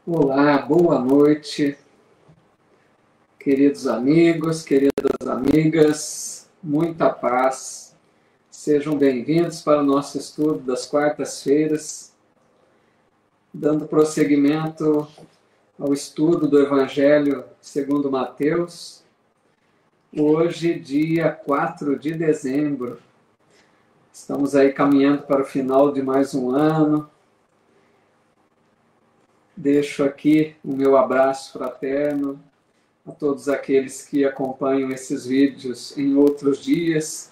Olá, boa noite, queridos amigos, queridas amigas, muita paz. Sejam bem-vindos para o nosso estudo das quartas-feiras, dando prosseguimento ao estudo do Evangelho segundo Mateus. Hoje, dia 4 de dezembro, estamos aí caminhando para o final de mais um ano. Deixo aqui o meu abraço fraterno a todos aqueles que acompanham esses vídeos em outros dias.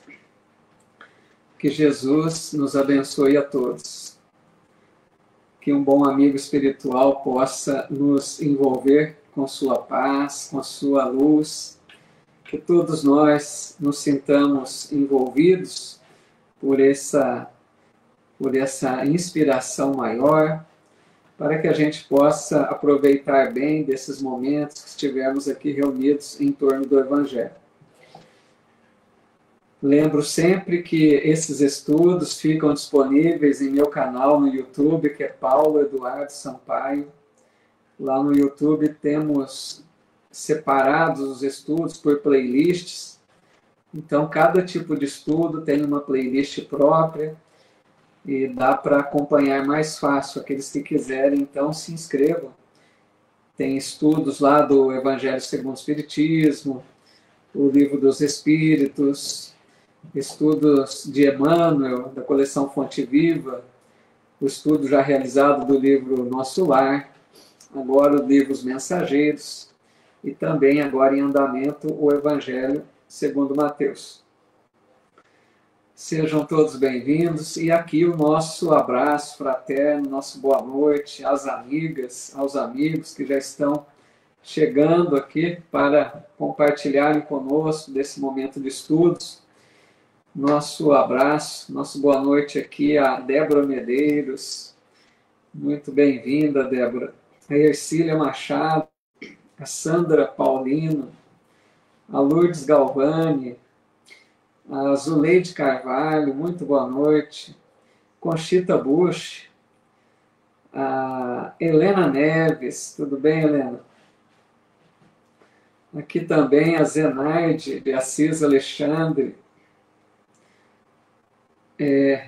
Que Jesus nos abençoe a todos. Que um bom amigo espiritual possa nos envolver com sua paz, com sua luz. Que todos nós nos sintamos envolvidos por essa inspiração maior, para que a gente possa aproveitar bem desses momentos que estivermos aqui reunidos em torno do Evangelho. Lembro sempre que esses estudos ficam disponíveis em meu canal no YouTube, que é Paulo Eduardo Sampaio. Lá no YouTube temos separados os estudos por playlists. Então, cada tipo de estudo tem uma playlist própria, e dá para acompanhar mais fácil. Aqueles que quiserem, então, se inscrevam. Tem estudos lá do Evangelho segundo o Espiritismo, o Livro dos Espíritos, estudos de Emmanuel, da coleção Fonte Viva, o estudo já realizado do livro Nosso Lar, agora o livro Os Mensageiros, e também agora em andamento o Evangelho segundo Mateus. Sejam todos bem-vindos, e aqui o nosso abraço fraterno, nosso boa noite às amigas, aos amigos que já estão chegando aqui para compartilharem conosco desse momento de estudos. Nosso abraço, nosso boa noite aqui a Débora Medeiros, muito bem-vinda, Débora. A Ercília Machado, a Sandra Paulino, a Lourdes Galvani, a Zuleide Carvalho, muito boa noite. Conchita Bush, a Helena Neves, tudo bem, Helena? Aqui também a Zenaide de Assis Alexandre,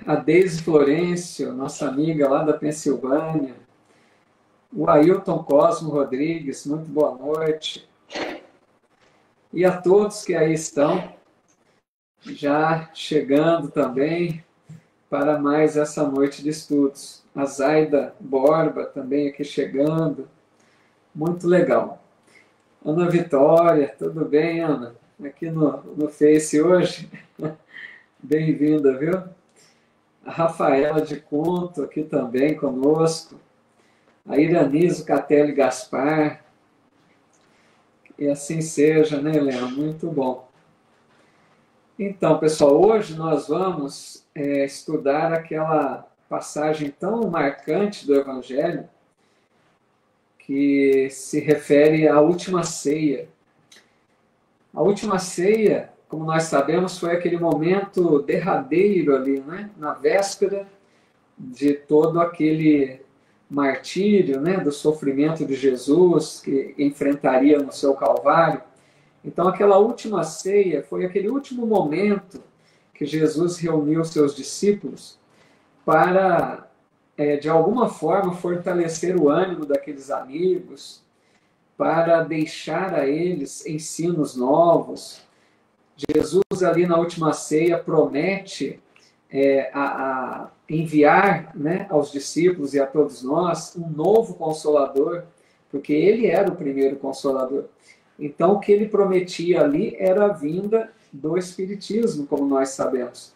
a Deise Florencio, nossa amiga lá da Pensilvânia, o Ailton Cosmo Rodrigues, muito boa noite. E a todos que aí estão, já chegando também para mais essa noite de estudos. A Zaida Borba também aqui chegando. Muito legal. Ana Vitória, tudo bem, Ana? Aqui no Face hoje. Bem-vinda, viu? A Rafaela de Conto aqui também conosco. A Iraniso Catelli Gaspar. E assim seja, né, Helena? Muito bom. Então, pessoal, hoje nós vamos estudar aquela passagem tão marcante do Evangelho que se refere à última ceia. A última ceia, como nós sabemos, foi aquele momento derradeiro ali, né? Na véspera de todo aquele martírio, né? Do sofrimento de Jesus que enfrentaria no seu Calvário. Então, aquela última ceia foi aquele último momento que Jesus reuniu seus discípulos para, de alguma forma, fortalecer o ânimo daqueles amigos, para deixar a eles ensinos novos. Jesus, ali na última ceia, promete a enviar, né, aos discípulos e a todos nós um novo Consolador, porque ele era o primeiro Consolador. Então, o que ele prometia ali era a vinda do Espiritismo, como nós sabemos,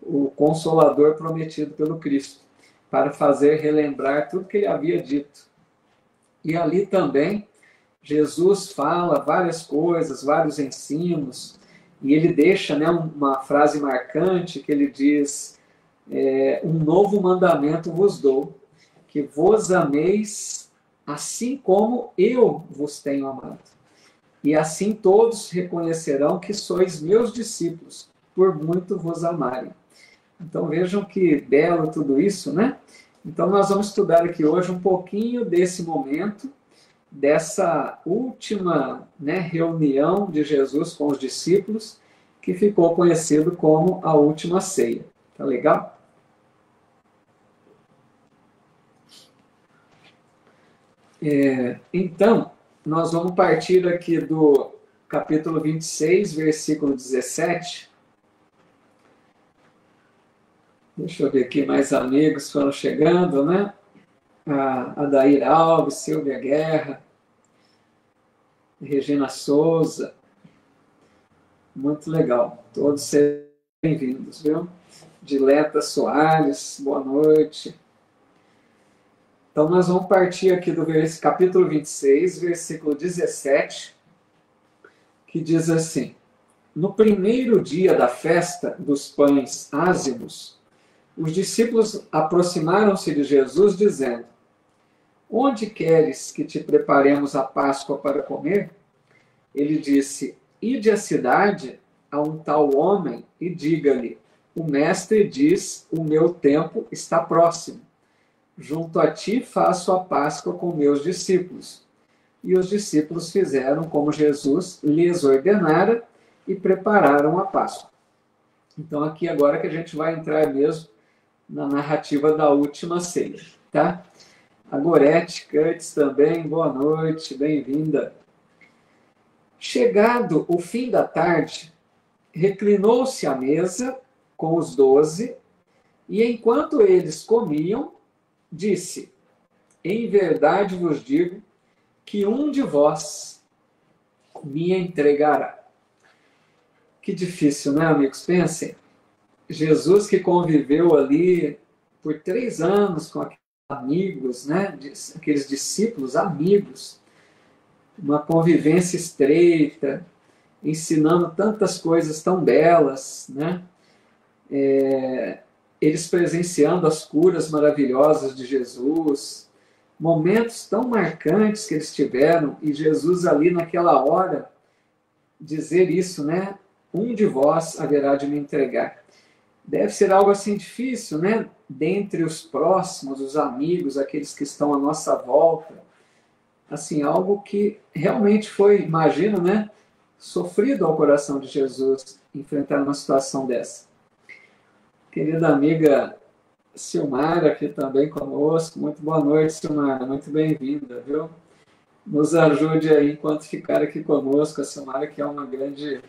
o Consolador prometido pelo Cristo, para fazer relembrar tudo que ele havia dito. E ali também, Jesus fala várias coisas, vários ensinos, e ele deixa, né, uma frase marcante que ele diz, um novo mandamento vos dou, que vos ameis assim como eu vos tenho amado. E assim todos reconhecerão que sois meus discípulos, por muito vos amarem. Então vejam que belo tudo isso, né? Então, nós vamos estudar aqui hoje um pouquinho desse momento, dessa última, né, reunião de Jesus com os discípulos, que ficou conhecido como a última ceia. Tá legal? Então, nós vamos partir aqui do capítulo 26, versículo 17. Deixa eu ver aqui, mais amigos foram chegando, né? A Adair Alves, Silvia Guerra, Regina Souza. Muito legal. Todos sejam bem-vindos, viu? Dileta Soares, boa noite. Então, nós vamos partir aqui do capítulo 26, versículo 17, que diz assim: No primeiro dia da festa dos pães ázimos, os discípulos aproximaram-se de Jesus, dizendo: Onde queres que te preparemos a Páscoa para comer? Ele disse: Ide à cidade a um tal homem e diga-lhe: O mestre diz, o meu tempo está próximo. Junto a ti faço a Páscoa com meus discípulos. E os discípulos fizeram como Jesus lhes ordenara e prepararam a Páscoa. Então, aqui agora que a gente vai entrar mesmo na narrativa da última ceia, tá? A Gorete Curtis também, boa noite, bem-vinda. Chegado o fim da tarde, reclinou-se à mesa com os 12, e enquanto eles comiam, disse: Em verdade vos digo que um de vós me entregará. Que difícil, né, amigos? Pensem. Jesus que conviveu ali por 3 anos com aqueles amigos, né? Aqueles discípulos amigos, uma convivência estreita, ensinando tantas coisas tão belas, né? Eles presenciando as curas maravilhosas de Jesus, momentos tão marcantes que eles tiveram, e Jesus ali naquela hora dizer isso, né? Um de vós haverá de me entregar. Deve ser algo assim difícil, né? Dentre os próximos, os amigos, aqueles que estão à nossa volta. Assim, algo que realmente foi, imagino, né? Sofrido ao coração de Jesus enfrentar uma situação dessa. Querida amiga Silmara aqui também conosco. Muito boa noite, Silmara. Muito bem-vinda, viu? Nos ajude aí enquanto ficar aqui conosco. A Silmara, que é uma grande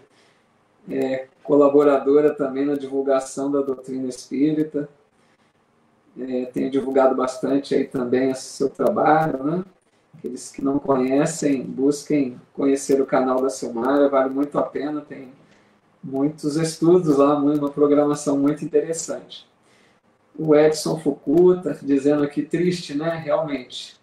colaboradora também na divulgação da doutrina espírita. Tem divulgado bastante aí também o seu trabalho, né? Aqueles que não conhecem, busquem conhecer o canal da Silmara, vale muito a pena, tem muitos estudos lá, uma programação muito interessante. O Edson Fukuta dizendo aqui, triste, né? Realmente.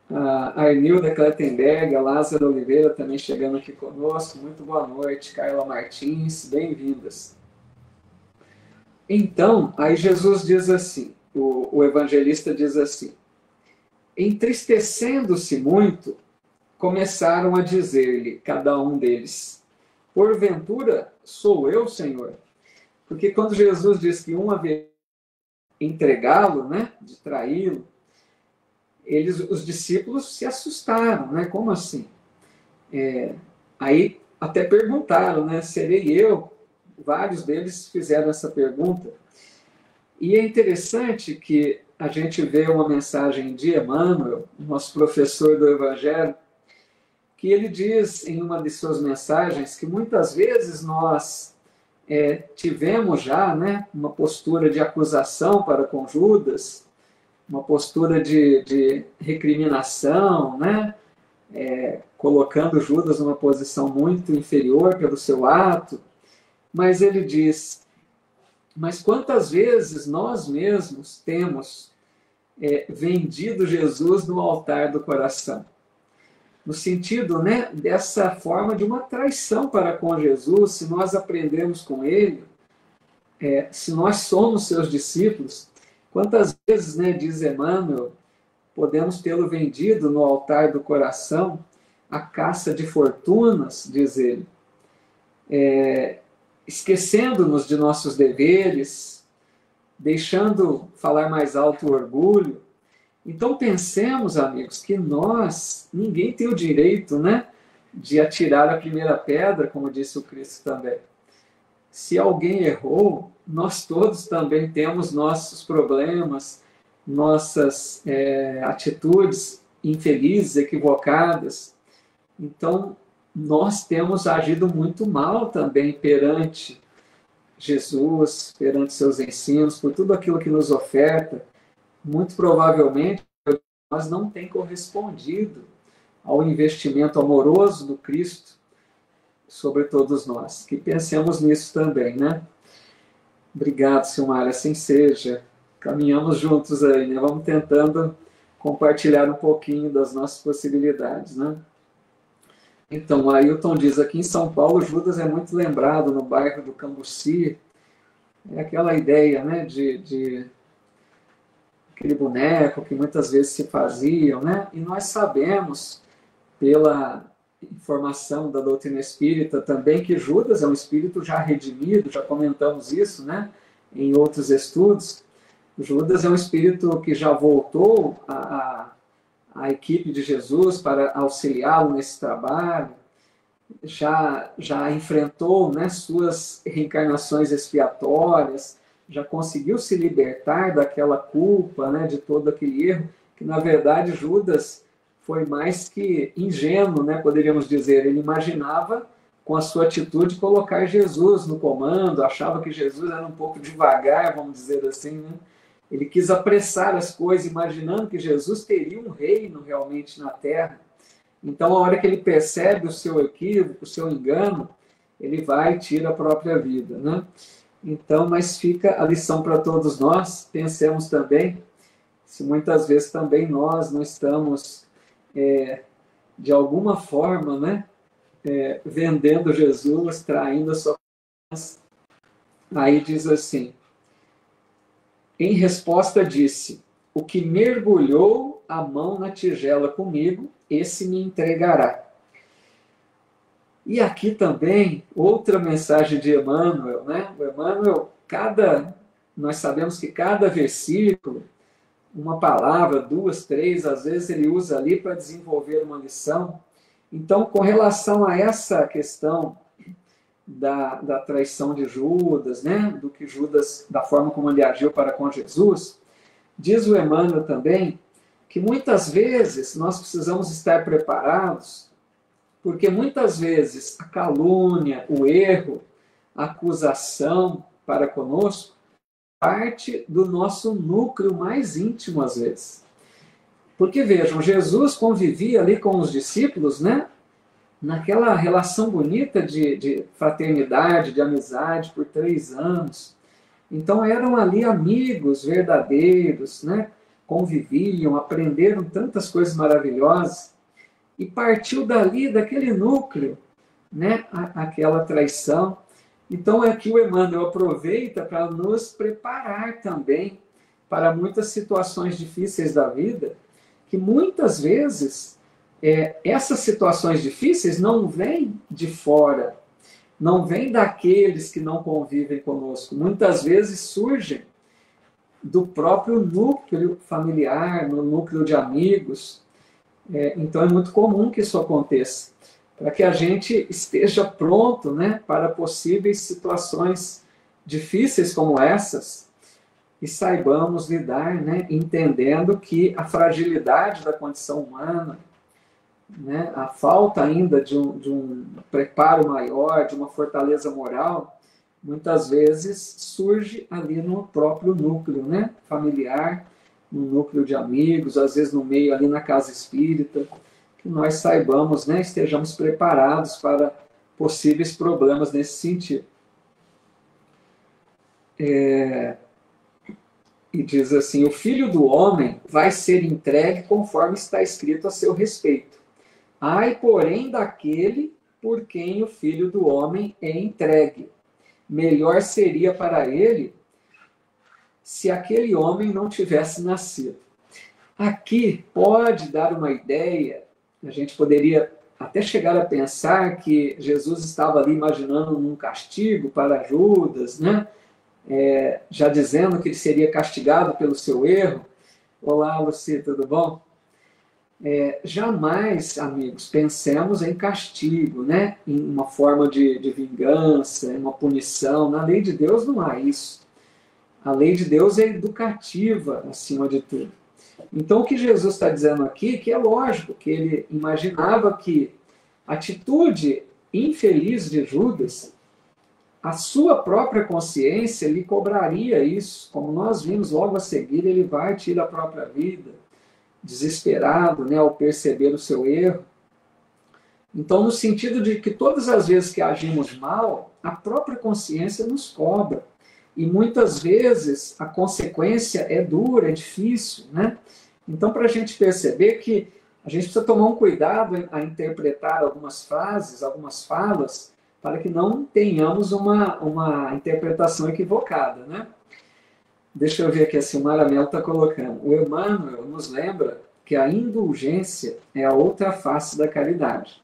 A Arnilda Klettenberg, a Lázaro Oliveira também chegando aqui conosco. Muito boa noite. Carla Martins, bem-vindas. Então, aí Jesus diz assim, o evangelista diz assim: Entristecendo-se muito, começaram a dizer-lhe, cada um deles: Porventura sou eu, Senhor? Porque quando Jesus diz que um haveria entregá-lo, né, de traí-lo, os discípulos se assustaram, né? Como assim? Aí até perguntaram, né? Serei eu? Vários deles fizeram essa pergunta. E é interessante que a gente vê uma mensagem de Emmanuel, nosso professor do Evangelho, que ele diz em uma de suas mensagens que muitas vezes nós tivemos já, né, uma postura de acusação para com Judas, uma postura de recriminação, né, colocando Judas numa posição muito inferior pelo seu ato, mas ele diz: mas quantas vezes nós mesmos temos vendido Jesus no altar do coração? No sentido, né, dessa forma de uma traição para com Jesus, se nós aprendemos com ele, se nós somos seus discípulos, quantas vezes, né, diz Emmanuel, podemos tê-lo vendido no altar do coração à caça de fortunas, diz ele, esquecendo-nos de nossos deveres, deixando falar mais alto o orgulho. Então pensemos, amigos, que ninguém tem o direito, né, de atirar a primeira pedra, como disse o Cristo também. Se alguém errou, nós todos também temos nossos problemas, nossas atitudes infelizes, equivocadas. Então, nós temos agido muito mal também perante Jesus, perante seus ensinos, por tudo aquilo que nos oferta. Muito provavelmente, nós não tem correspondido ao investimento amoroso do Cristo sobre todos nós. Que pensemos nisso também, né? Obrigado, Silmar, assim seja. Caminhamos juntos aí, né? Vamos tentando compartilhar um pouquinho das nossas possibilidades, né? Então, o Ailton diz, aqui em São Paulo, Judas é muito lembrado no bairro do Cambuci. É aquela ideia, né, de aquele boneco que muitas vezes se faziam, né? E nós sabemos, pela informação da doutrina espírita também, que Judas é um espírito já redimido, já comentamos isso, né, em outros estudos. Judas é um espírito que já voltou à equipe de Jesus para auxiliá-lo nesse trabalho, já enfrentou, né, suas reencarnações expiatórias, já conseguiu se libertar daquela culpa, né, de todo aquele erro, que na verdade Judas foi mais que ingênuo, né, poderíamos dizer. Ele imaginava, com a sua atitude, colocar Jesus no comando, achava que Jesus era um pouco devagar, vamos dizer assim, né? Ele quis apressar as coisas, imaginando que Jesus teria um reino realmente na Terra. Então, a hora que ele percebe o seu equívoco, o seu engano, ele vai e tira a própria vida, né? Então, mas fica a lição para todos nós. Pensemos também se muitas vezes também nós não estamos, de alguma forma, né, vendendo Jesus, traindo a sua confiança. Aí diz assim, em resposta disse, o que mergulhou a mão na tigela comigo, esse me entregará. E aqui também, outra mensagem de Emmanuel, né? O Emmanuel, nós sabemos que cada versículo, uma palavra, 2, 3, às vezes ele usa ali para desenvolver uma lição. Então, com relação a essa questão da traição de Judas, né? Do que Judas, da forma como ele agiu para com Jesus, diz o Emmanuel também que muitas vezes nós precisamos estar preparados, porque muitas vezes a calúnia, o erro, a acusação para conosco parte do nosso núcleo mais íntimo às vezes. Porque vejam, Jesus convivia ali com os discípulos, né? Naquela relação bonita de fraternidade, de amizade por 3 anos. Então eram ali amigos verdadeiros, né? Conviviam, aprenderam tantas coisas maravilhosas. E partiu dali, daquele núcleo, né? Aquela traição. Então aqui o Emmanuel aproveita para nos preparar também para muitas situações difíceis da vida, que muitas vezes essas situações difíceis não vêm de fora, não vêm daqueles que não convivem conosco. Muitas vezes surgem do próprio núcleo familiar, no núcleo de amigos. Então é muito comum que isso aconteça, para que a gente esteja pronto, né, para possíveis situações difíceis como essas e saibamos lidar, né, entendendo que a fragilidade da condição humana, né, a falta ainda de um preparo maior, de uma fortaleza moral, muitas vezes surge ali no próprio núcleo, né, familiar, no núcleo de amigos, às vezes no meio ali na casa espírita, que nós saibamos, né, estejamos preparados para possíveis problemas nesse sentido. E diz assim, o Filho do Homem vai ser entregue conforme está escrito a seu respeito. Ai, porém, daquele por quem o Filho do Homem é entregue. Melhor seria para ele se aquele homem não tivesse nascido. Aqui pode dar uma ideia, a gente poderia até chegar a pensar que Jesus estava ali imaginando um castigo para Judas, né? já dizendo que ele seria castigado pelo seu erro. Olá, Luci, tudo bom? Jamais, amigos, pensemos em castigo, né? Em uma forma de vingança, em uma punição. Na lei de Deus não há isso. A lei de Deus é educativa, acima de tudo. Então, o que Jesus está dizendo aqui, que é lógico, que ele imaginava que a atitude infeliz de Judas, a sua própria consciência lhe cobraria isso. Como nós vimos logo a seguir, ele vai tirar a própria vida, desesperado, né, ao perceber o seu erro. Então, no sentido de que todas as vezes que agimos mal, a própria consciência nos cobra. E muitas vezes a consequência é dura, é difícil, né? Então, para a gente perceber que a gente precisa tomar um cuidado a interpretar algumas frases, algumas falas, para que não tenhamos uma interpretação equivocada, né? Deixa eu ver aqui, a Silmara Mello está colocando. O Emmanuel nos lembra que a indulgência é a outra face da caridade.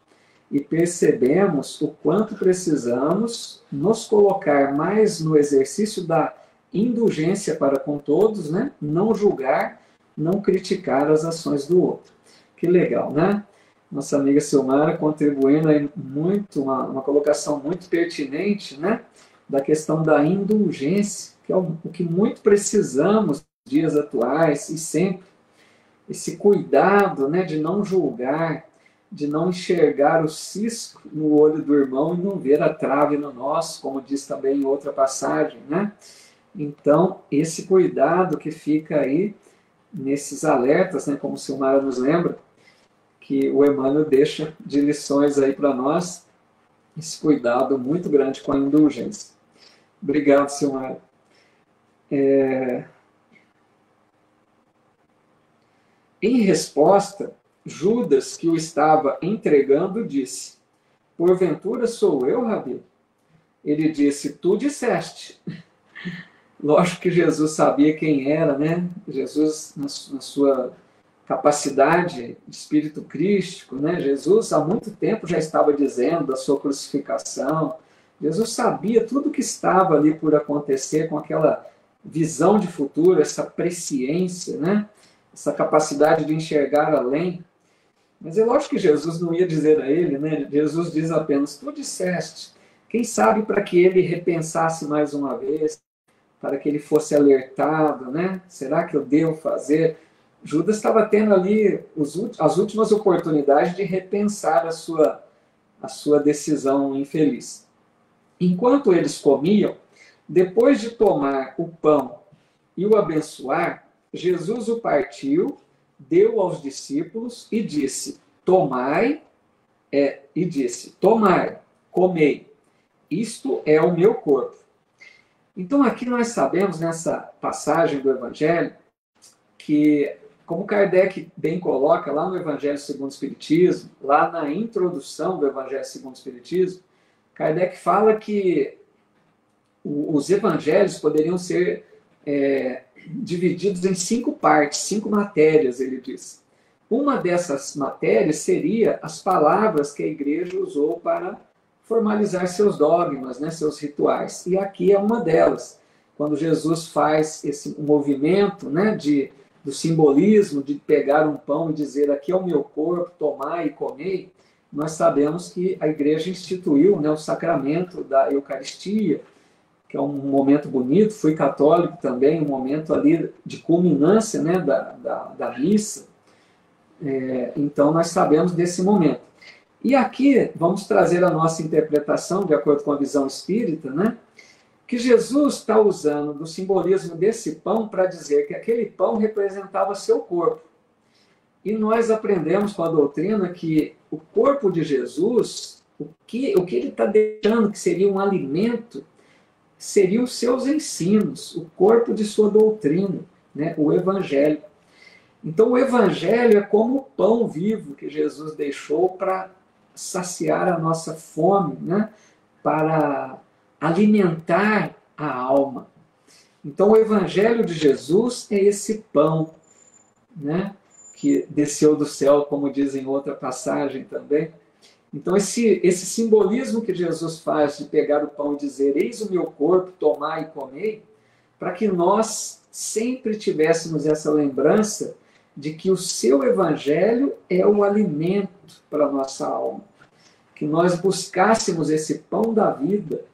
E percebemos o quanto precisamos nos colocar mais no exercício da indulgência para com todos, né? Não julgar, não criticar as ações do outro. Que legal, né? Nossa amiga Silmara contribuindo aí muito, uma colocação muito pertinente, né? Da questão da indulgência, que é o que muito precisamos nos dias atuais e sempre. Esse cuidado, né, de não julgar, de não enxergar o cisco no olho do irmão e não ver a trave no nosso, como diz também em outra passagem, né? Então, esse cuidado que fica aí nesses alertas, né, como o Silmara nos lembra, que o Emmanuel deixa de lições aí para nós, esse cuidado muito grande com a indulgência. Obrigado, Silmara. Em resposta, Judas, que o estava entregando, disse: porventura sou eu, Rabi? Ele disse: tu disseste. Lógico que Jesus sabia quem era, né? Jesus, na sua capacidade de espírito crístico, né? Jesus há muito tempo já estava dizendo da sua crucificação. Jesus sabia tudo que estava ali por acontecer, com aquela visão de futuro, essa presciência, né? Essa capacidade de enxergar além. Mas é lógico que Jesus não ia dizer a ele, né? Jesus diz apenas: tu disseste. Quem sabe para que ele repensasse mais uma vez, para que ele fosse alertado, né? Será que eu devo fazer? Judas estava tendo ali as últimas oportunidades de repensar a sua decisão infeliz. Enquanto eles comiam, depois de tomar o pão e o abençoar, Jesus o partiu, deu aos discípulos e disse: tomai, comei, isto é o meu corpo. Então aqui nós sabemos, nessa passagem do Evangelho, que, como Kardec bem coloca lá no Evangelho segundo o Espiritismo, lá na introdução do Evangelho segundo o Espiritismo, Kardec fala que os evangelhos poderiam ser divididos em 5 partes, 5 matérias, ele diz. Uma dessas matérias seria as palavras que a igreja usou para formalizar seus dogmas, né, seus rituais. E aqui é uma delas. Quando Jesus faz esse movimento, né, do simbolismo de pegar um pão e dizer: aqui é o meu corpo, tomai e comei, nós sabemos que a igreja instituiu, né, o sacramento da Eucaristia, que é um momento bonito. Fui católico também, um momento ali de culminância, né, da missa. Então, nós sabemos desse momento. E aqui, vamos trazer a nossa interpretação, de acordo com a visão espírita, né, que Jesus está usando do simbolismo desse pão para dizer que aquele pão representava seu corpo. E nós aprendemos com a doutrina que o corpo de Jesus, o que ele está deixando que seria um alimento, seriam os seus ensinos, o corpo de sua doutrina, né? O Evangelho. Então, o Evangelho é como o pão vivo que Jesus deixou para saciar a nossa fome, né? Para alimentar a alma. Então, o Evangelho de Jesus é esse pão, né? Que desceu do céu, como diz em outra passagem também. Então, esse simbolismo que Jesus faz de pegar o pão e dizer: eis o meu corpo, tomai e comei, para que nós sempre tivéssemos essa lembrança de que o seu evangelho é o alimento para a nossa alma. Que nós buscássemos esse pão da vida,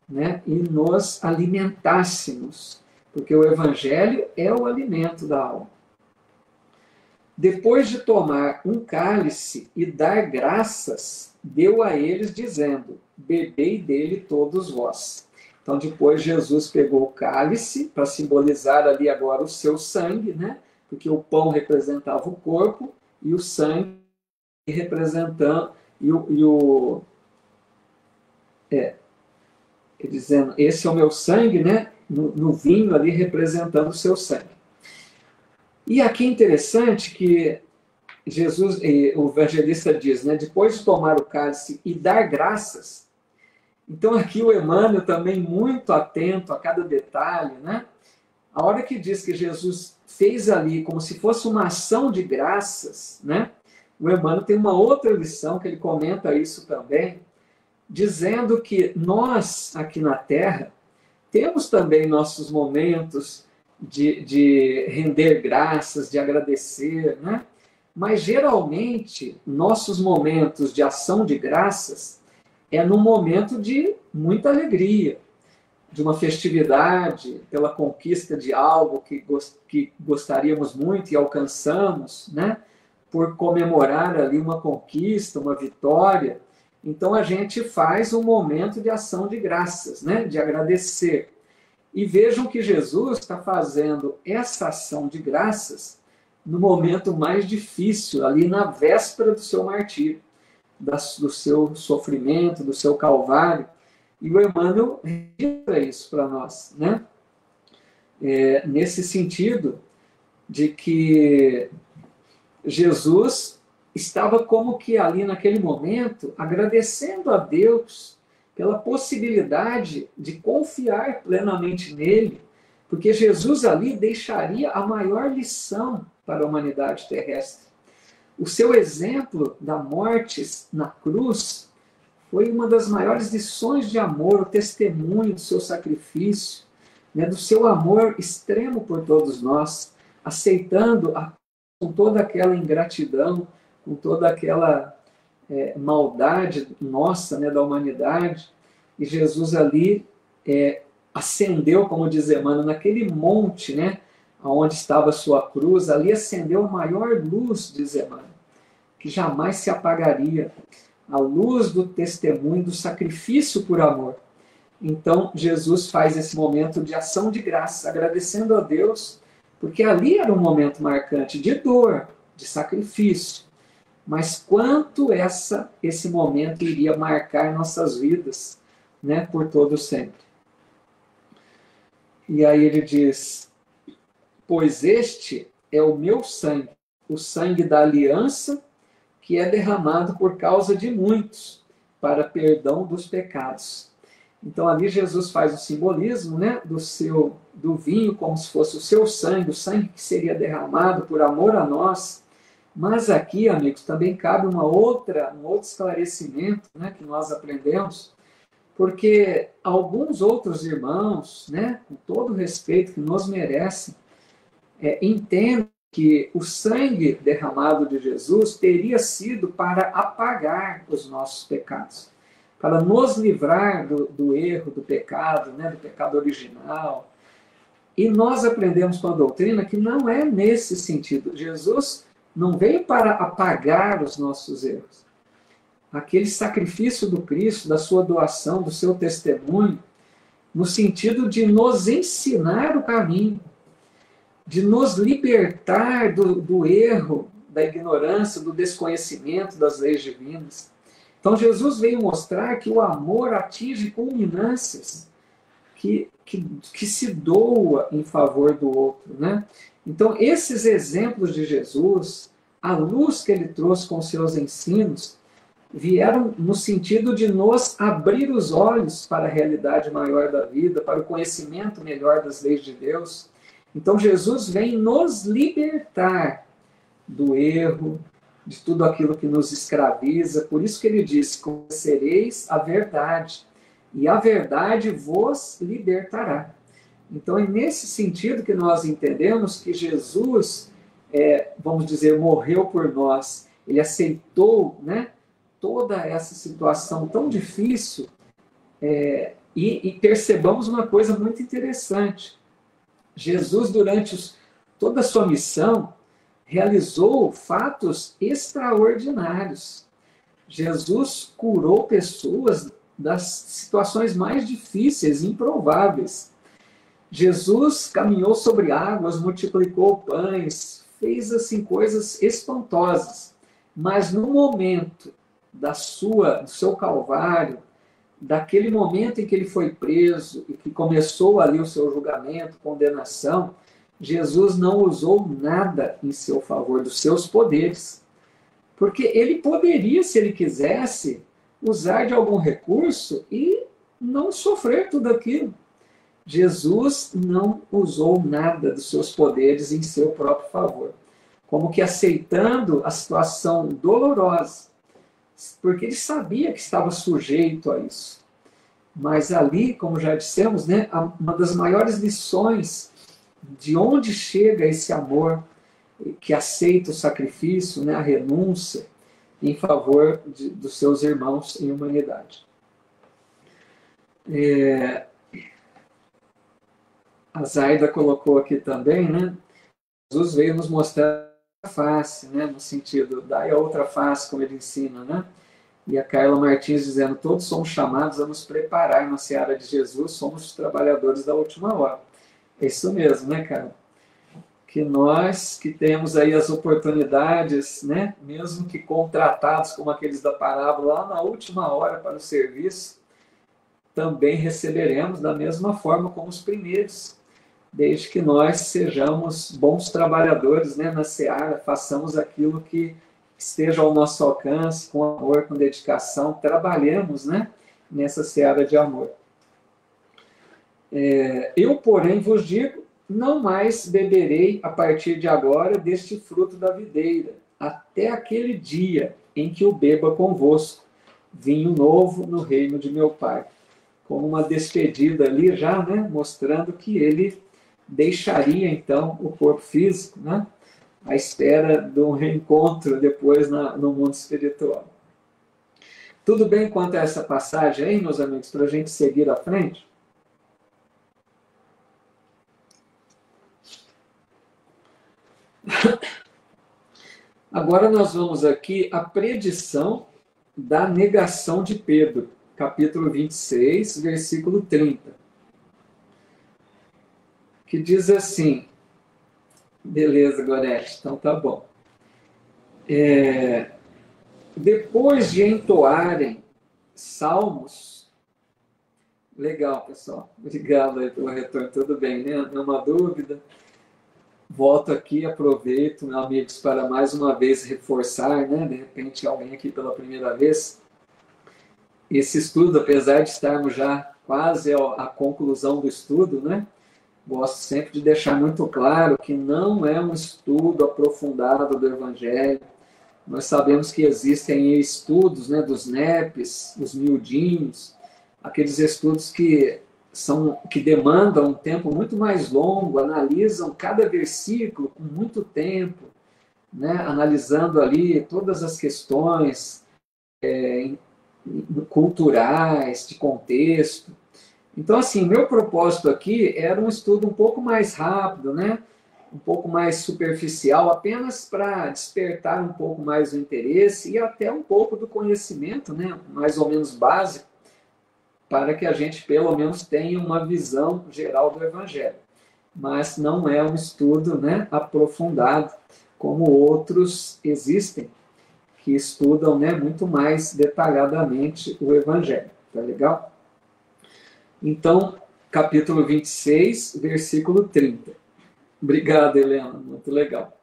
né, e nos alimentássemos, porque o evangelho é o alimento da alma. Depois de tomar um cálice e dar graças, deu a eles, dizendo: bebei dele todos vós. Então, depois Jesus pegou o cálice, para simbolizar ali agora o seu sangue, né? Porque o pão representava o corpo, e o sangue representando, dizendo, esse é o meu sangue, né? No vinho ali representando o seu sangue. E aqui é interessante que Jesus, o evangelista diz, né, depois de tomar o cálice e dar graças. Então aqui o Emmanuel também muito atento a cada detalhe, né? A hora que diz que Jesus fez ali como se fosse uma ação de graças, né? O Emmanuel tem uma outra lição que ele comenta isso também, dizendo que nós aqui na Terra temos também nossos momentos de render graças, de agradecer, né? Mas geralmente nossos momentos de ação de graças é num momento de muita alegria, de uma festividade, pela conquista de algo que gostaríamos muito e alcançamos, né? Por comemorar ali uma conquista, uma vitória. Então a gente faz um momento de ação de graças, né? De agradecer. E vejam que Jesus está fazendo essa ação de graças no momento mais difícil, ali na véspera do seu martírio, do seu sofrimento, do seu calvário. E o Emmanuel registra isso para nós, né? Nesse sentido de que Jesus estava como que ali naquele momento agradecendo a Deus pela possibilidade de confiar plenamente nele, porque Jesus ali deixaria a maior lição para a humanidade terrestre. O seu exemplo da morte na cruz foi uma das maiores lições de amor, o testemunho do seu sacrifício, né, do seu amor extremo por todos nós, aceitando com toda aquela ingratidão, com toda aquela maldade nossa, né, da humanidade. E Jesus ali acendeu, como diz Emmanuel, naquele monte, né, onde estava a sua cruz, ali acendeu a maior luz, diz Emmanuel, que jamais se apagaria, a luz do testemunho, do sacrifício por amor. Então, Jesus faz esse momento de ação de graça, agradecendo a Deus, porque ali era um momento marcante de dor, de sacrifício. Mas quanto esse momento iria marcar nossas vidas, né, por todo sempre. E aí ele diz: pois este é o meu sangue, o sangue da aliança, que é derramado por causa de muitos, para perdão dos pecados. Então ali Jesus faz o simbolismo, né, do vinho como se fosse o seu sangue, o sangue que seria derramado por amor a nós. Mas aqui, amigos, também cabe um outro esclarecimento, né, que nós aprendemos, porque alguns outros irmãos, né, com todo o respeito que nos merecem, entendem que o sangue derramado de Jesus teria sido para apagar os nossos pecados, para nos livrar do erro, do pecado, né, do pecado original. E nós aprendemos com a doutrina que não é nesse sentido. Jesus não veio para apagar os nossos erros. Aquele sacrifício do Cristo, da sua doação, do seu testemunho, no sentido de nos ensinar o caminho, de nos libertar do erro, da ignorância, do desconhecimento das leis divinas. Então Jesus veio mostrar que o amor atinge culminâncias, que se doa em favor do outro, né? Então esses exemplos de Jesus, a luz que ele trouxe com seus ensinos, vieram no sentido de nos abrir os olhos para a realidade maior da vida, para o conhecimento melhor das leis de Deus. Então Jesus vem nos libertar do erro, de tudo aquilo que nos escraviza. Por isso que ele diz: conhecereis a verdade, e a verdade vos libertará. Então, é nesse sentido que nós entendemos que Jesus, vamos dizer, morreu por nós. Ele aceitou, né, toda essa situação tão difícil. E percebamos uma coisa muito interessante. Jesus, durante toda a sua missão, realizou fatos extraordinários. Jesus curou pessoas das situações mais difíceis, improváveis. Jesus caminhou sobre águas, multiplicou pães, fez assim coisas espantosas. Mas no momento do seu calvário, daquele momento em que ele foi preso e que começou ali o seu julgamento, condenação, Jesus não usou nada em seu favor, dos seus poderes. Porque ele poderia, se ele quisesse, usar de algum recurso e não sofrer tudo aquilo. Jesus não usou nada dos seus poderes em seu próprio favor. Como que aceitando a situação dolorosa, porque ele sabia que estava sujeito a isso. Mas ali, como já dissemos, né, uma das maiores lições de onde chega esse amor que aceita o sacrifício, né, a renúncia em favor dos seus irmãos em humanidade. A Zaida colocou aqui também, né, Jesus veio nos mostrar a face, né, no sentido, dai a outra face, como ele ensina, né? E a Carla Martins dizendo, todos somos chamados a nos preparar na seara de Jesus, somos os trabalhadores da última hora. É isso mesmo, né, Carla? Que nós que temos aí as oportunidades, né, mesmo que contratados como aqueles da parábola, lá na última hora para o serviço, também receberemos da mesma forma como os primeiros, desde que nós sejamos bons trabalhadores, né, na seara, façamos aquilo que esteja ao nosso alcance, com amor, com dedicação, trabalhemos, né, nessa seara de amor. Eu, porém, vos digo, não mais beberei a partir de agora deste fruto da videira, até aquele dia em que o beba convosco, vinho novo no reino de meu Pai. Como uma despedida ali já, né, mostrando que ele deixaria, então, o corpo físico, né, à espera de um reencontro depois no mundo espiritual. Tudo bem quanto a essa passagem aí, meus amigos, para a gente seguir à frente? Agora nós vamos aqui à predição da negação de Pedro, capítulo 26, versículo 30, que diz assim, beleza, Gorete, então tá bom. Depois de entoarem salmos, legal, pessoal, obrigado aí pelo retorno, tudo bem, né? Não é uma dúvida. Volto aqui, aproveito, meus amigos, para mais uma vez reforçar, né? De repente alguém aqui pela primeira vez, esse estudo, apesar de estarmos já quase à conclusão do estudo, né? Gosto sempre de deixar muito claro que não é um estudo aprofundado do Evangelho. Nós sabemos que existem estudos, né, dos NEPs, os miudinhos, aqueles estudos que demandam um tempo muito mais longo, analisam cada versículo com muito tempo, né, analisando ali todas as questões culturais, de contexto. Então, assim, meu propósito aqui era um estudo um pouco mais rápido, né, um pouco mais superficial, apenas para despertar um pouco mais o interesse e até um pouco do conhecimento, né, mais ou menos básico, para que a gente, pelo menos, tenha uma visão geral do Evangelho. Mas não é um estudo, né, aprofundado, como outros existem, que estudam, né, muito mais detalhadamente o Evangelho. Tá legal? Então, capítulo 26, versículo 30. Obrigado, Helena, muito legal.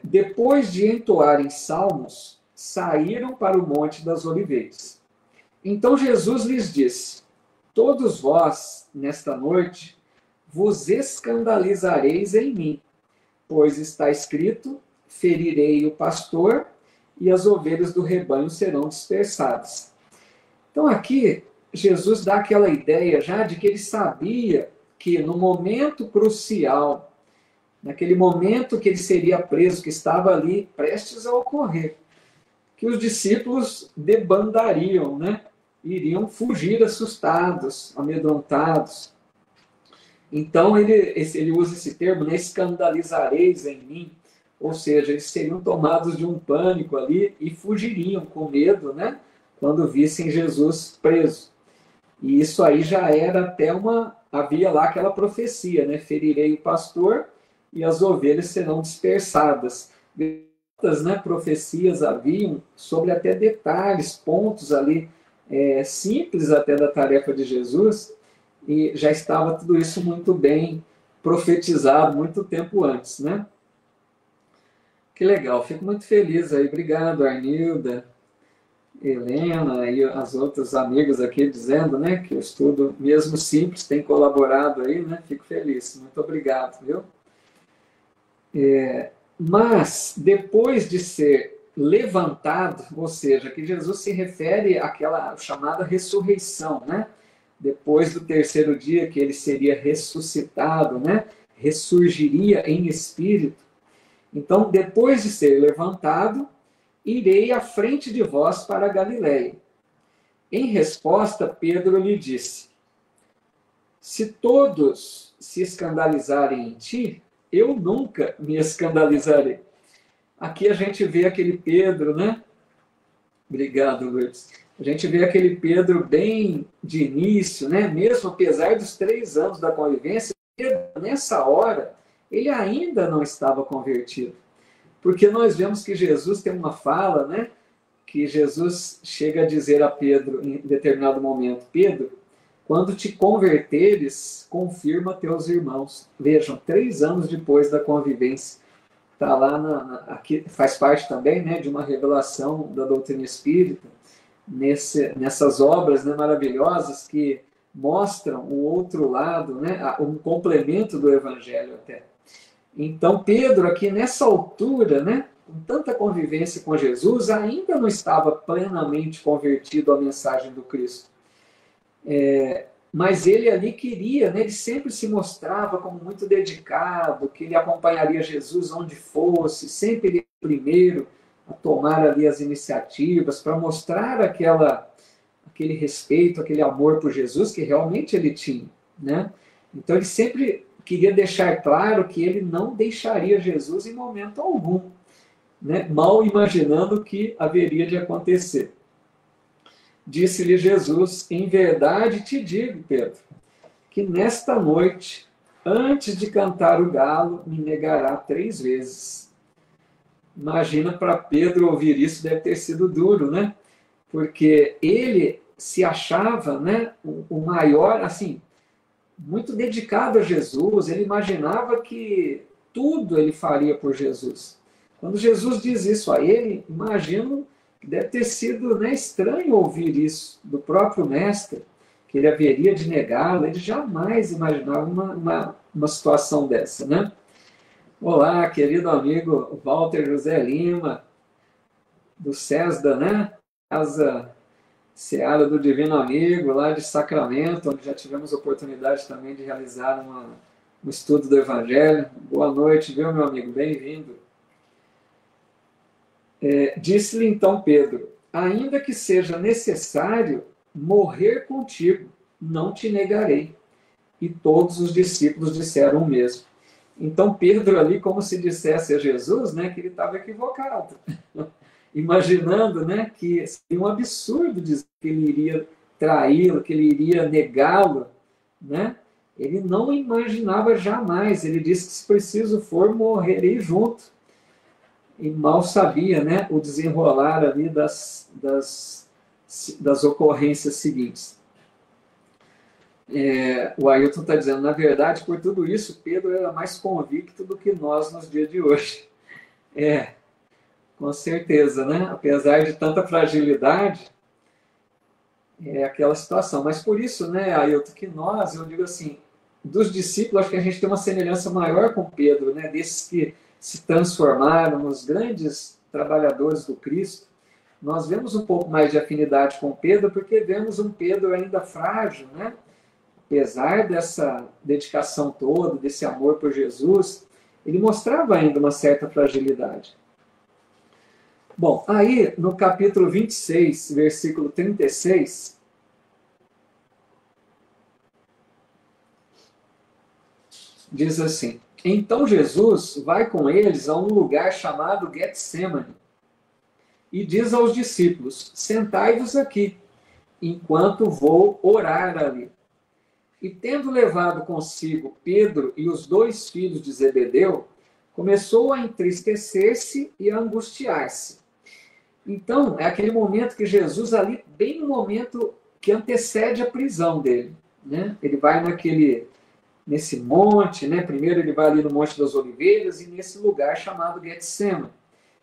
Depois de entoarem salmos, saíram para o Monte das Oliveiras. Então Jesus lhes disse, todos vós, nesta noite, vos escandalizareis em mim, pois está escrito, ferirei o pastor e as ovelhas do rebanho serão dispersadas. Então aqui, Jesus dá aquela ideia já de que ele sabia que no momento crucial, naquele momento que ele seria preso, que estava ali prestes a ocorrer, que os discípulos debandariam, né? Iriam fugir assustados, amedrontados. Então ele usa esse termo, né? Escandalizareis em mim, ou seja, eles seriam tomados de um pânico ali e fugiriam com medo, né? Quando vissem Jesus preso. E isso aí já era até havia lá aquela profecia, né? Ferirei o pastor e as ovelhas serão dispersadas. Quantas, né, profecias haviam sobre até detalhes, pontos ali, simples até da tarefa de Jesus, e já estava tudo isso muito bem profetizado muito tempo antes, né? Que legal, fico muito feliz aí. Obrigado, Arnilda, Helena e as outras amigas aqui dizendo, né, que o estudo, mesmo simples, tem colaborado aí, né? Fico feliz. Muito obrigado, viu? Mas, depois de ser levantado, ou seja, que Jesus se refere àquela chamada ressurreição, né? Depois do terceiro dia que ele seria ressuscitado, né? Ressurgiria em espírito. Então, depois de ser levantado, irei à frente de vós para a Galiléia. Em resposta, Pedro lhe disse: se todos se escandalizarem em ti, eu nunca me escandalizarei. Aqui a gente vê aquele Pedro, né? Obrigado, Luiz. A gente vê aquele Pedro bem de início, né? Mesmo apesar dos 3 anos da convivência, nessa hora, ele ainda não estava convertido. Porque nós vemos que Jesus tem uma fala, né? Que Jesus chega a dizer a Pedro em determinado momento: Pedro, quando te converteres, confirma teus irmãos. Vejam, 3 anos depois da convivência. Está lá, aqui faz parte também, né, de uma revelação da doutrina espírita, nessas obras, né, maravilhosas que mostram o outro lado, né, um complemento do evangelho até. Então, Pedro, aqui nessa altura, né, com tanta convivência com Jesus, ainda não estava plenamente convertido à mensagem do Cristo. Mas ele ali queria, né, ele sempre se mostrava como muito dedicado, que ele acompanharia Jesus onde fosse, sempre ele primeiro a tomar ali as iniciativas para mostrar aquele respeito, aquele amor por Jesus que realmente ele tinha, né? Então ele sempre queria deixar claro que ele não deixaria Jesus em momento algum, né? Mal imaginando o que haveria de acontecer. Disse-lhe Jesus: em verdade te digo, Pedro, que nesta noite, antes de cantar o galo, me negará 3 vezes. Imagina, para Pedro ouvir isso deve ter sido duro, né? Porque ele se achava, né, o maior, assim, muito dedicado a Jesus, ele imaginava que tudo ele faria por Jesus. Quando Jesus diz isso a ele, imagino que deve ter sido, né, estranho ouvir isso do próprio mestre, que ele haveria de negá-lo. Ele jamais imaginava uma situação dessa, né? Olá, querido amigo Walter José Lima, do SESDA, né? Casa Seara do Divino Amigo, lá de Sacramento, onde já tivemos oportunidade também de realizar um estudo do Evangelho. Boa noite, viu, meu amigo? Bem-vindo. Disse-lhe então Pedro: ainda que seja necessário morrer contigo, não te negarei. E todos os discípulos disseram o mesmo. Então Pedro ali, como se dissesse a Jesus, né, que ele estava equivocado. Imaginando, né, que seria um absurdo dizer que ele iria traí-lo, que ele iria negá-lo, né? Ele não imaginava jamais. Ele disse que se preciso for, morrerei junto. E mal sabia, né, o desenrolar ali das ocorrências seguintes. O Ailton está dizendo: na verdade, por tudo isso, Pedro era mais convicto do que nós nos dias de hoje. Com certeza, né? Apesar de tanta fragilidade, é aquela situação. Mas por isso, né, Ailton, que nós, eu digo assim, dos discípulos, acho que a gente tem uma semelhança maior com Pedro, né? Desses que se transformaram nos grandes trabalhadores do Cristo. nós vemos um pouco mais de afinidade com Pedro, porque vemos um Pedro ainda frágil, né? Apesar dessa dedicação toda, desse amor por Jesus, ele mostrava ainda uma certa fragilidade. Bom, aí no capítulo 26, versículo 36, diz assim: então Jesus vai com eles a um lugar chamado Getsemane e diz aos discípulos: sentai-vos aqui, enquanto vou orar ali. E tendo levado consigo Pedro e os 2 filhos de Zebedeu, começou a entristecer-se e a angustiar-se. Então, é aquele momento que Jesus ali, bem no momento que antecede a prisão dele, né? Ele vai nesse monte, né? Primeiro ele vai ali no Monte das Oliveiras e nesse lugar chamado Getsemane,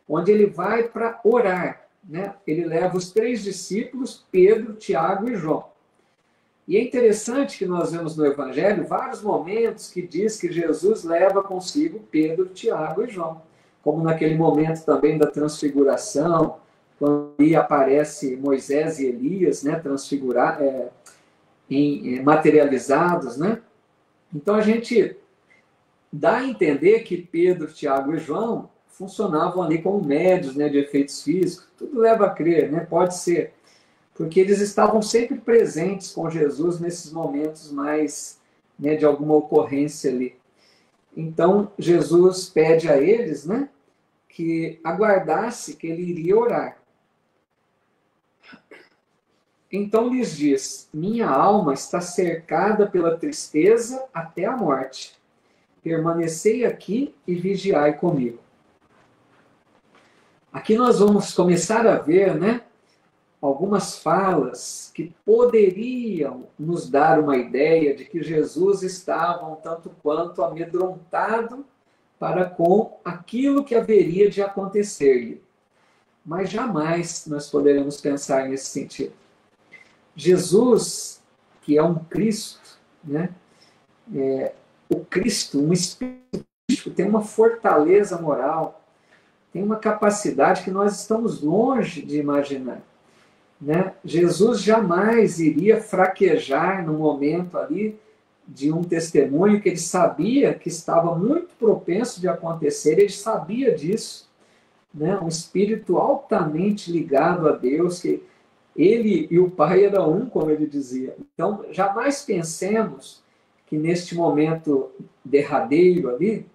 onde ele vai para orar, né? Ele leva os 3 discípulos, Pedro, Tiago e João. E é interessante que nós vemos no Evangelho vários momentos que diz que Jesus leva consigo Pedro, Tiago e João, como naquele momento também da transfiguração, quando ali aparece Moisés e Elias, né, materializados, né? Então a gente dá a entender que Pedro, Tiago e João funcionavam ali como médios, né, de efeitos físicos. Tudo leva a crer, né? Pode ser, porque eles estavam sempre presentes com Jesus nesses momentos mais, né, de alguma ocorrência ali. Então Jesus pede a eles, né, que aguardasse que ele iria orar. Então lhes diz: minha alma está cercada pela tristeza até a morte. Permanecei aqui e vigiai comigo. Aqui nós vamos começar a ver, né, algumas falas que poderiam nos dar uma ideia de que Jesus estava um tanto quanto amedrontado para com aquilo que haveria de acontecer-lhe. Mas jamais nós poderemos pensar nesse sentido. Jesus, que é um Cristo, né? O Cristo, um Espírito, tem uma fortaleza moral, tem uma capacidade que nós estamos longe de imaginar, né? Jesus jamais iria fraquejar no momento ali de um testemunho que ele sabia que estava muito propenso de acontecer, ele sabia disso, né? Um espírito altamente ligado a Deus, que ele e o Pai eram um, como ele dizia. Então, jamais pensemos que neste momento derradeiro ali,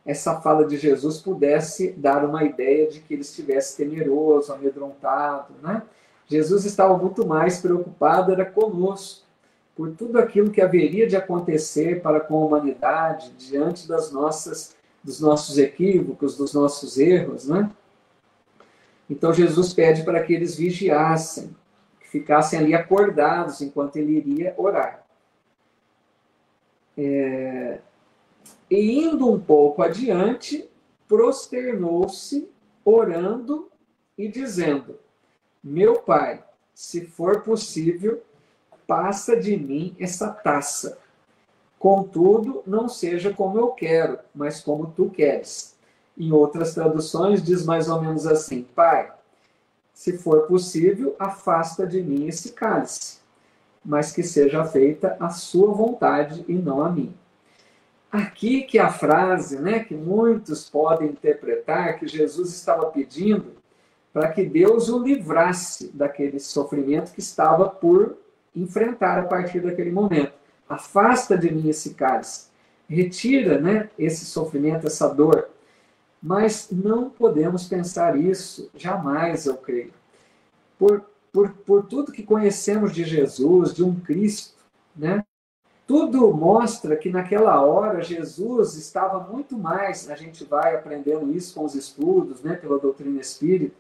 essa fala de Jesus pudesse dar uma ideia de que ele estivesse temeroso, amedrontado, né? Jesus estava muito mais preocupado era conosco, por tudo aquilo que haveria de acontecer para com a humanidade, diante dos nossos equívocos, dos nossos erros, né? Então Jesus pede para que eles vigiassem, que ficassem ali acordados enquanto ele iria orar. E indo um pouco adiante, prosternou-se, orando e dizendo: meu Pai, se for possível, passa de mim essa taça. Contudo, não seja como eu quero, mas como tu queres. Em outras traduções, diz mais ou menos assim: Pai, se for possível, afasta de mim esse cálice, mas que seja feita a sua vontade e não a minha. Aqui que a frase, né, que muitos podem interpretar, que Jesus estava pedindo para que Deus o livrasse daquele sofrimento que estava por enfrentar a partir daquele momento. Afasta de mim esse cálice. Retira, né, esse sofrimento, essa dor. Mas não podemos pensar isso, jamais, eu creio. Por tudo que conhecemos de Jesus, de um Cristo, né? Tudo mostra que naquela hora Jesus estava muito mais, a gente vai aprendendo isso com os estudos, né, pela doutrina espírita,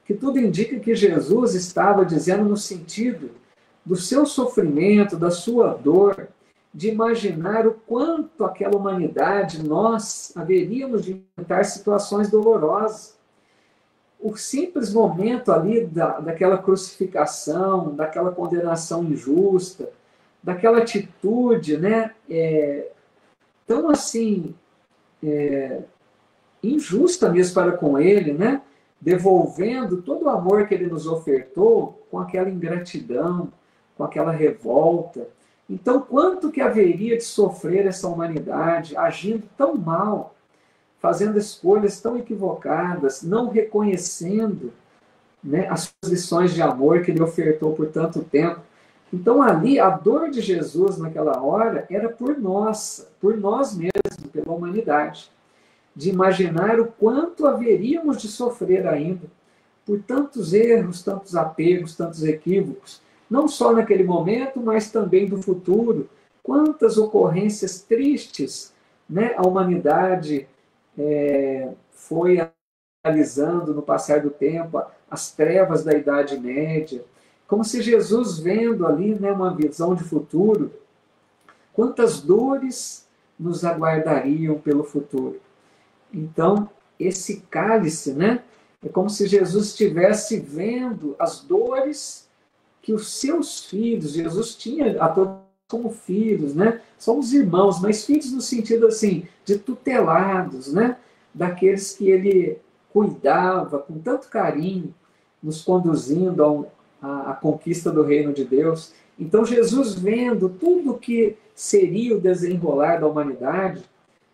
que tudo indica que Jesus estava dizendo no sentido do seu sofrimento, da sua dor, de imaginar o quanto aquela humanidade, nós haveríamos de enfrentar situações dolorosas. O simples momento ali daquela crucificação, daquela condenação injusta, daquela atitude, né, tão assim, injusta mesmo para com ele, né, devolvendo todo o amor que ele nos ofertou com aquela ingratidão, com aquela revolta. Então, quanto que haveria de sofrer essa humanidade agindo tão mal, fazendo escolhas tão equivocadas, não reconhecendo, né, as suas lições de amor que ele ofertou por tanto tempo. Então, ali, a dor de Jesus naquela hora era por nós mesmos, pela humanidade, de imaginar o quanto haveríamos de sofrer ainda por tantos erros, tantos apegos, tantos equívocos, não só naquele momento, mas também do futuro. Quantas ocorrências tristes, né, a humanidade foi analisando no passar do tempo, as trevas da Idade Média, como se Jesus, vendo ali, né, uma visão de futuro, quantas dores nos aguardariam pelo futuro. Então, esse cálice, né, é como se Jesus estivesse vendo as dores que os seus filhos, Jesus tinha a todos como filhos, né? Somos irmãos, mas filhos no sentido assim, de tutelados, né? Daqueles que ele cuidava com tanto carinho, nos conduzindo à conquista do reino de Deus. Então, Jesus vendo tudo que seria o desenrolar da humanidade,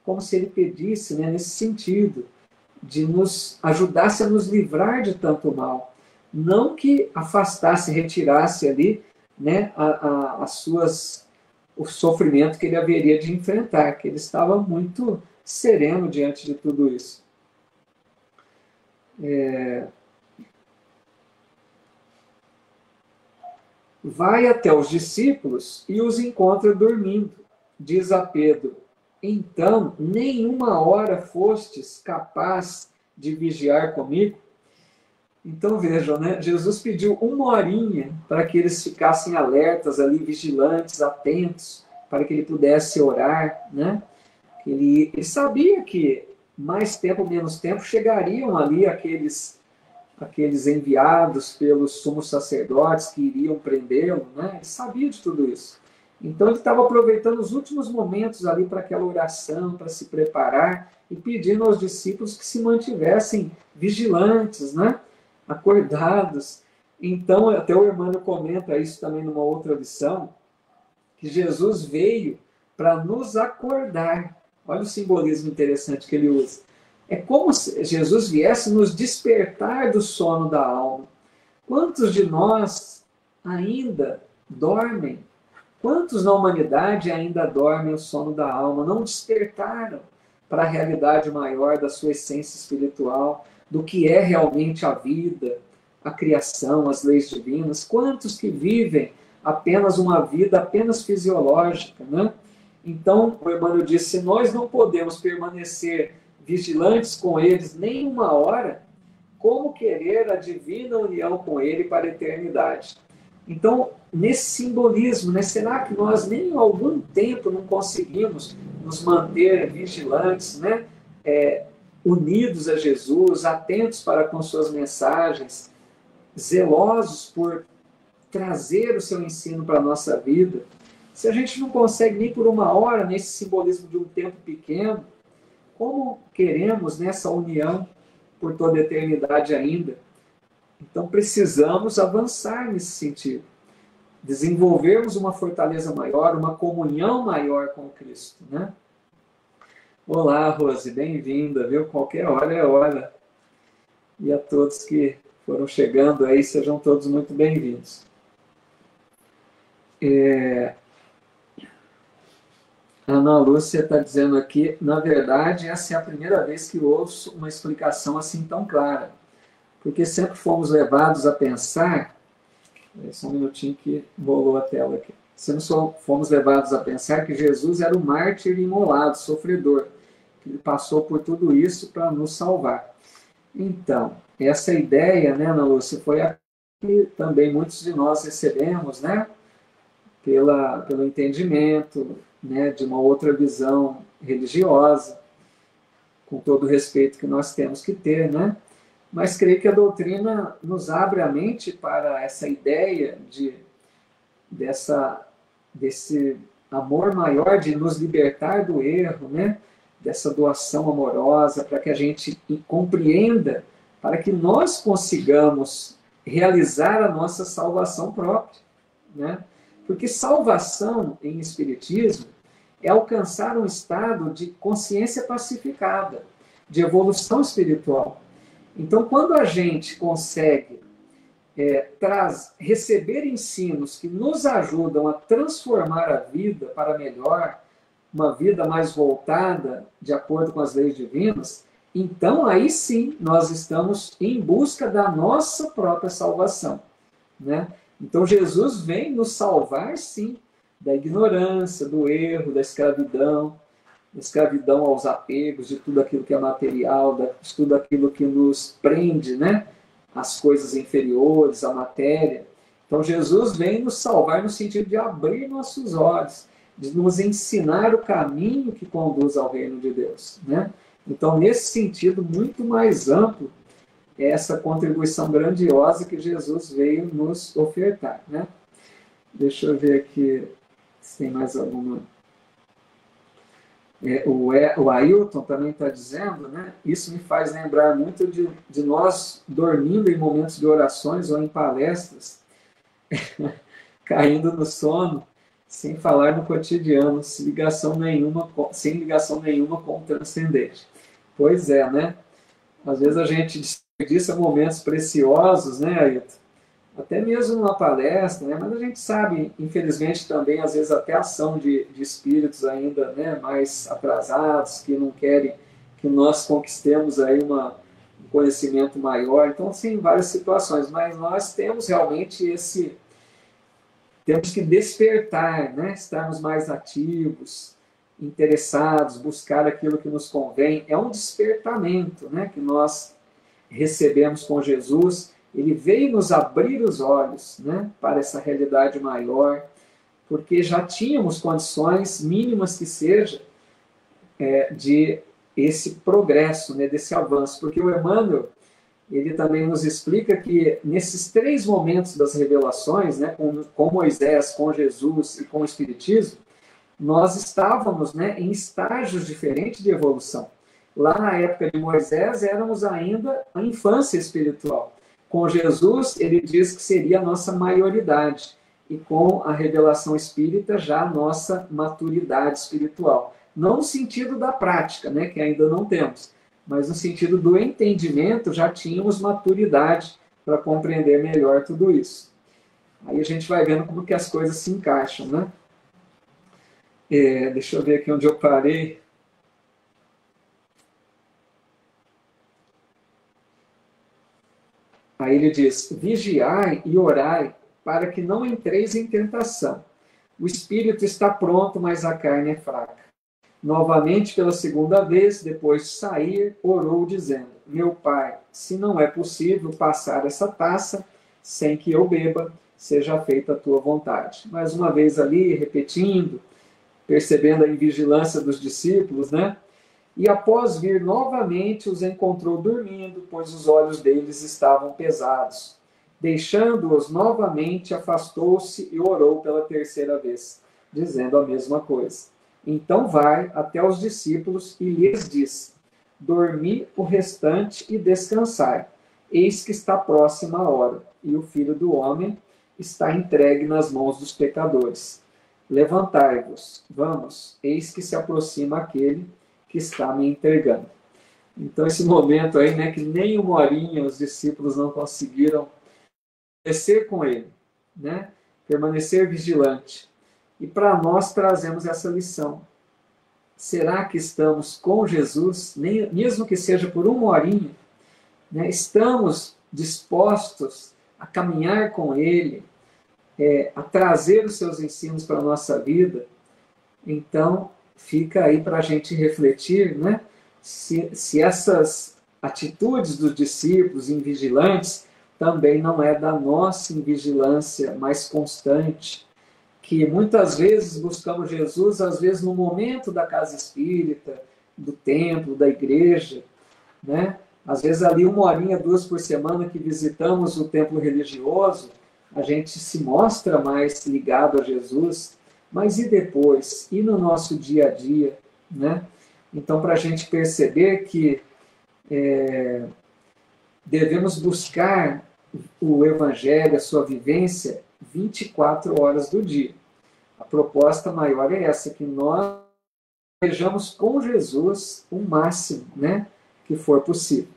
como se ele pedisse, né, nesse sentido, de nos ajudasse a nos livrar de tanto mal. Não que afastasse, retirasse ali, né, o sofrimento que ele haveria de enfrentar, que ele estava muito sereno diante de tudo isso. Vai até os discípulos e os encontra dormindo. Diz a Pedro: então, nenhuma hora fostes capaz de vigiar comigo? Então vejam, né? Jesus pediu uma horinha para que eles ficassem alertas ali, vigilantes, atentos, para que ele pudesse orar, né? Ele sabia que mais tempo, menos tempo, chegariam ali aqueles enviados pelos sumos sacerdotes que iriam prendê-lo, né? Ele sabia de tudo isso. Então ele estava aproveitando os últimos momentos ali para aquela oração, para se preparar e pedindo aos discípulos que se mantivessem vigilantes, né? Acordados. Então, até o Emmanuel comenta isso também numa outra lição, que Jesus veio para nos acordar. Olha o simbolismo interessante que ele usa. É como se Jesus viesse nos despertar do sono da alma. Quantos de nós ainda dormem? Quantos na humanidade ainda dormem o sono da alma? Não despertaram para a realidade maior da sua essência espiritual, do que é realmente a vida, a criação, as leis divinas. Quantos que vivem apenas uma vida apenas fisiológica, né? Então, o Emmanuel diz, se nós não podemos permanecer vigilantes com eles nem uma hora, como querer a divina união com ele para a eternidade? Então, nesse simbolismo, né, será que nós nem em algum tempo não conseguimos nos manter vigilantes, né, unidos a Jesus, atentos para com suas mensagens, zelosos por trazer o seu ensino para a nossa vida? Se a gente não consegue nem por uma hora, nesse simbolismo de um tempo pequeno, como queremos nessa união por toda a eternidade ainda? Então precisamos avançar nesse sentido, desenvolvermos uma fortaleza maior, uma comunhão maior com Cristo, né? Olá, Rose, bem-vinda, viu? Qualquer hora é hora. E a todos que foram chegando aí, sejam todos muito bem-vindos. Ana Lúcia está dizendo aqui, na verdade, essa é a primeira vez que ouço uma explicação assim tão clara, porque sempre fomos levados a pensar, só um minutinho que rolou a tela aqui, sempre fomos levados a pensar que Jesus era o mártir imolado, sofredor, que ele passou por tudo isso para nos salvar. Então, essa ideia, né, Ana Lúcia, foi a que também muitos de nós recebemos, né, pelo entendimento, né, de uma outra visão religiosa, com todo o respeito que nós temos que ter, né? Mas creio que a doutrina nos abre a mente para essa ideia desse amor maior de nos libertar do erro, né? Dessa doação amorosa, para que a gente compreenda para que nós consigamos realizar a nossa salvação própria, né? Porque salvação em espiritismo é alcançar um estado de consciência pacificada, de evolução espiritual. Então, quando a gente consegue receber ensinos que nos ajudam a transformar a vida para melhor, uma vida mais voltada de acordo com as leis divinas, então aí sim nós estamos em busca da nossa própria salvação, né? Então Jesus vem nos salvar, sim, da ignorância, do erro, da escravidão aos apegos, de tudo aquilo que é material, de tudo aquilo que nos prende, né? As coisas inferiores, a matéria. Então Jesus vem nos salvar no sentido de abrir nossos olhos, de nos ensinar o caminho que conduz ao reino de Deus, né? Então, nesse sentido muito mais amplo, é essa contribuição grandiosa que Jesus veio nos ofertar, né? Deixa eu ver aqui se tem mais alguma. O Ailton também está dizendo, né? Isso me faz lembrar muito de nós dormindo em momentos de orações ou em palestras, caindo no sono, sem falar no cotidiano, sem ligação nenhuma com o transcendente. Pois é, né? Às vezes a gente desperdiça momentos preciosos, né, Ailton? Até mesmo numa palestra, né? Mas a gente sabe, infelizmente, também, às vezes, até ação de espíritos ainda, né, mais atrasados, que não querem que nós conquistemos aí um conhecimento maior. Então, sim, várias situações, mas nós temos realmente temos que despertar, né? Estarmos mais ativos, interessados, buscar aquilo que nos convém. É um despertamento, né, que nós recebemos com Jesus. Ele veio nos abrir os olhos, né, para essa realidade maior, porque já tínhamos condições, mínimas que seja, de esse progresso, né, desse avanço. Porque o Emmanuel, ele também nos explica que nesses 3 momentos das revelações, né, com Moisés, com Jesus e com o Espiritismo, nós estávamos, né, em estágios diferentes de evolução. Lá na época de Moisés, éramos ainda a infância espiritual. Com Jesus, ele diz que seria a nossa maioridade. E com a revelação espírita, já a nossa maturidade espiritual. Não no sentido da prática, né, que ainda não temos, mas no sentido do entendimento, já tínhamos maturidade para compreender melhor tudo isso. Aí a gente vai vendo como que as coisas se encaixam, né? Deixa eu ver aqui onde eu parei. Aí ele diz: vigiai e orai para que não entreis em tentação. O espírito está pronto, mas a carne é fraca. Novamente, pela 2ª vez, depois de sair, orou, dizendo: meu Pai, se não é possível passar essa taça sem que eu beba, seja feita a tua vontade. Mais uma vez ali, repetindo, percebendo a invigilância dos discípulos, né? E após vir novamente, os encontrou dormindo, pois os olhos deles estavam pesados. Deixando-os novamente, afastou-se e orou pela 3ª vez, dizendo a mesma coisa. Então vai até os discípulos e lhes diz: dormi o restante e descansai. Eis que está próxima a hora, e o Filho do Homem está entregue nas mãos dos pecadores. Levantai-vos, vamos, eis que se aproxima aquele que está me entregando. Então, esse momento aí, né, que nem uma horinha os discípulos não conseguiram permanecer com ele, né, permanecer vigilante. E para nós trazemos essa lição. Será que estamos com Jesus, mesmo que seja por uma horinha, né, estamos dispostos a caminhar com ele, a trazer os seus ensinos para a nossa vida? Então, fica aí para a gente refletir, né, se essas atitudes dos discípulos invigilantes também não é da nossa invigilância mais constante, que muitas vezes buscamos Jesus, às vezes no momento da casa espírita, do templo, da igreja, né? Às vezes ali 1 horinha, 2 por semana que visitamos o templo religioso, a gente se mostra mais ligado a Jesus, mas e depois? E no nosso dia a dia, né? Então, para a gente perceber que devemos buscar o Evangelho, a sua vivência, 24 horas do dia. A proposta maior é essa, que nós estejamos com Jesus o máximo, né, que for possível.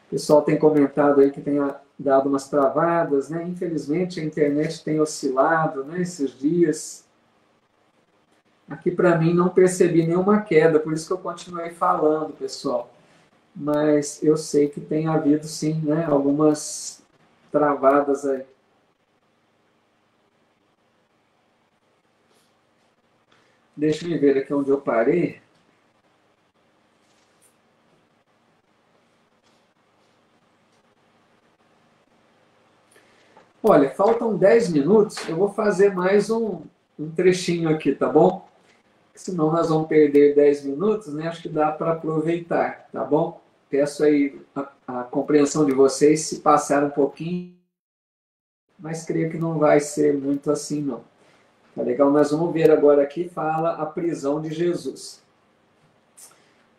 O pessoal tem comentado aí que tem dado umas travadas, né? Infelizmente a internet tem oscilado, né, esses dias. Aqui para mim não percebi nenhuma queda, por isso que eu continuei falando, pessoal. Mas eu sei que tem havido sim, né, algumas travadas aí. Deixa eu ver aqui onde eu parei. Olha, faltam 10 minutos, eu vou fazer mais um trechinho aqui, tá bom? Senão nós vamos perder 10 minutos, né? Acho que dá para aproveitar, tá bom? Peço aí a compreensão de vocês se passar um pouquinho, mas creio que não vai ser muito assim, não. Tá legal? Nós vamos ver agora aqui, fala a prisão de Jesus.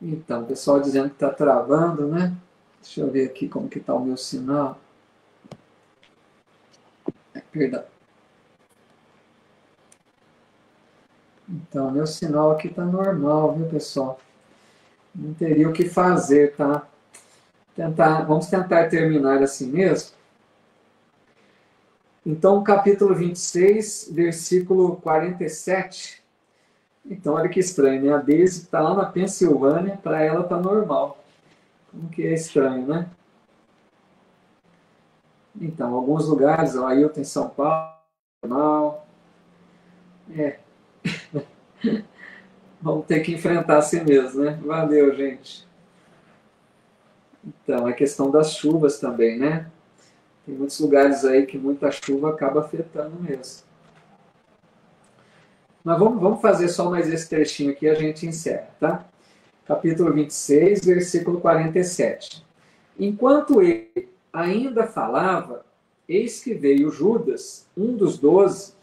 Então, o pessoal dizendo que está travando, né? Deixa eu ver aqui como que está o meu sinal. Perdão. Então, meu sinal aqui está normal, viu, pessoal? Não teria o que fazer, tá? Vamos tentar terminar assim mesmo. Então, capítulo 26, versículo 47. Então, olha que estranho, né? A Daisy está lá na Pensilvânia, para ela está normal. Como que é estranho, né? Então, alguns lugares, ó, Ailton em São Paulo, normal. Vamos ter que enfrentar assim mesmo, né? Valeu, gente. Então, a questão das chuvas também, né? Tem muitos lugares aí que muita chuva acaba afetando mesmo. Mas vamos fazer só mais esse trechinho aqui e a gente encerra, tá? Capítulo 26, versículo 47. Enquanto ele ainda falava, eis que veio Judas, um dos 12,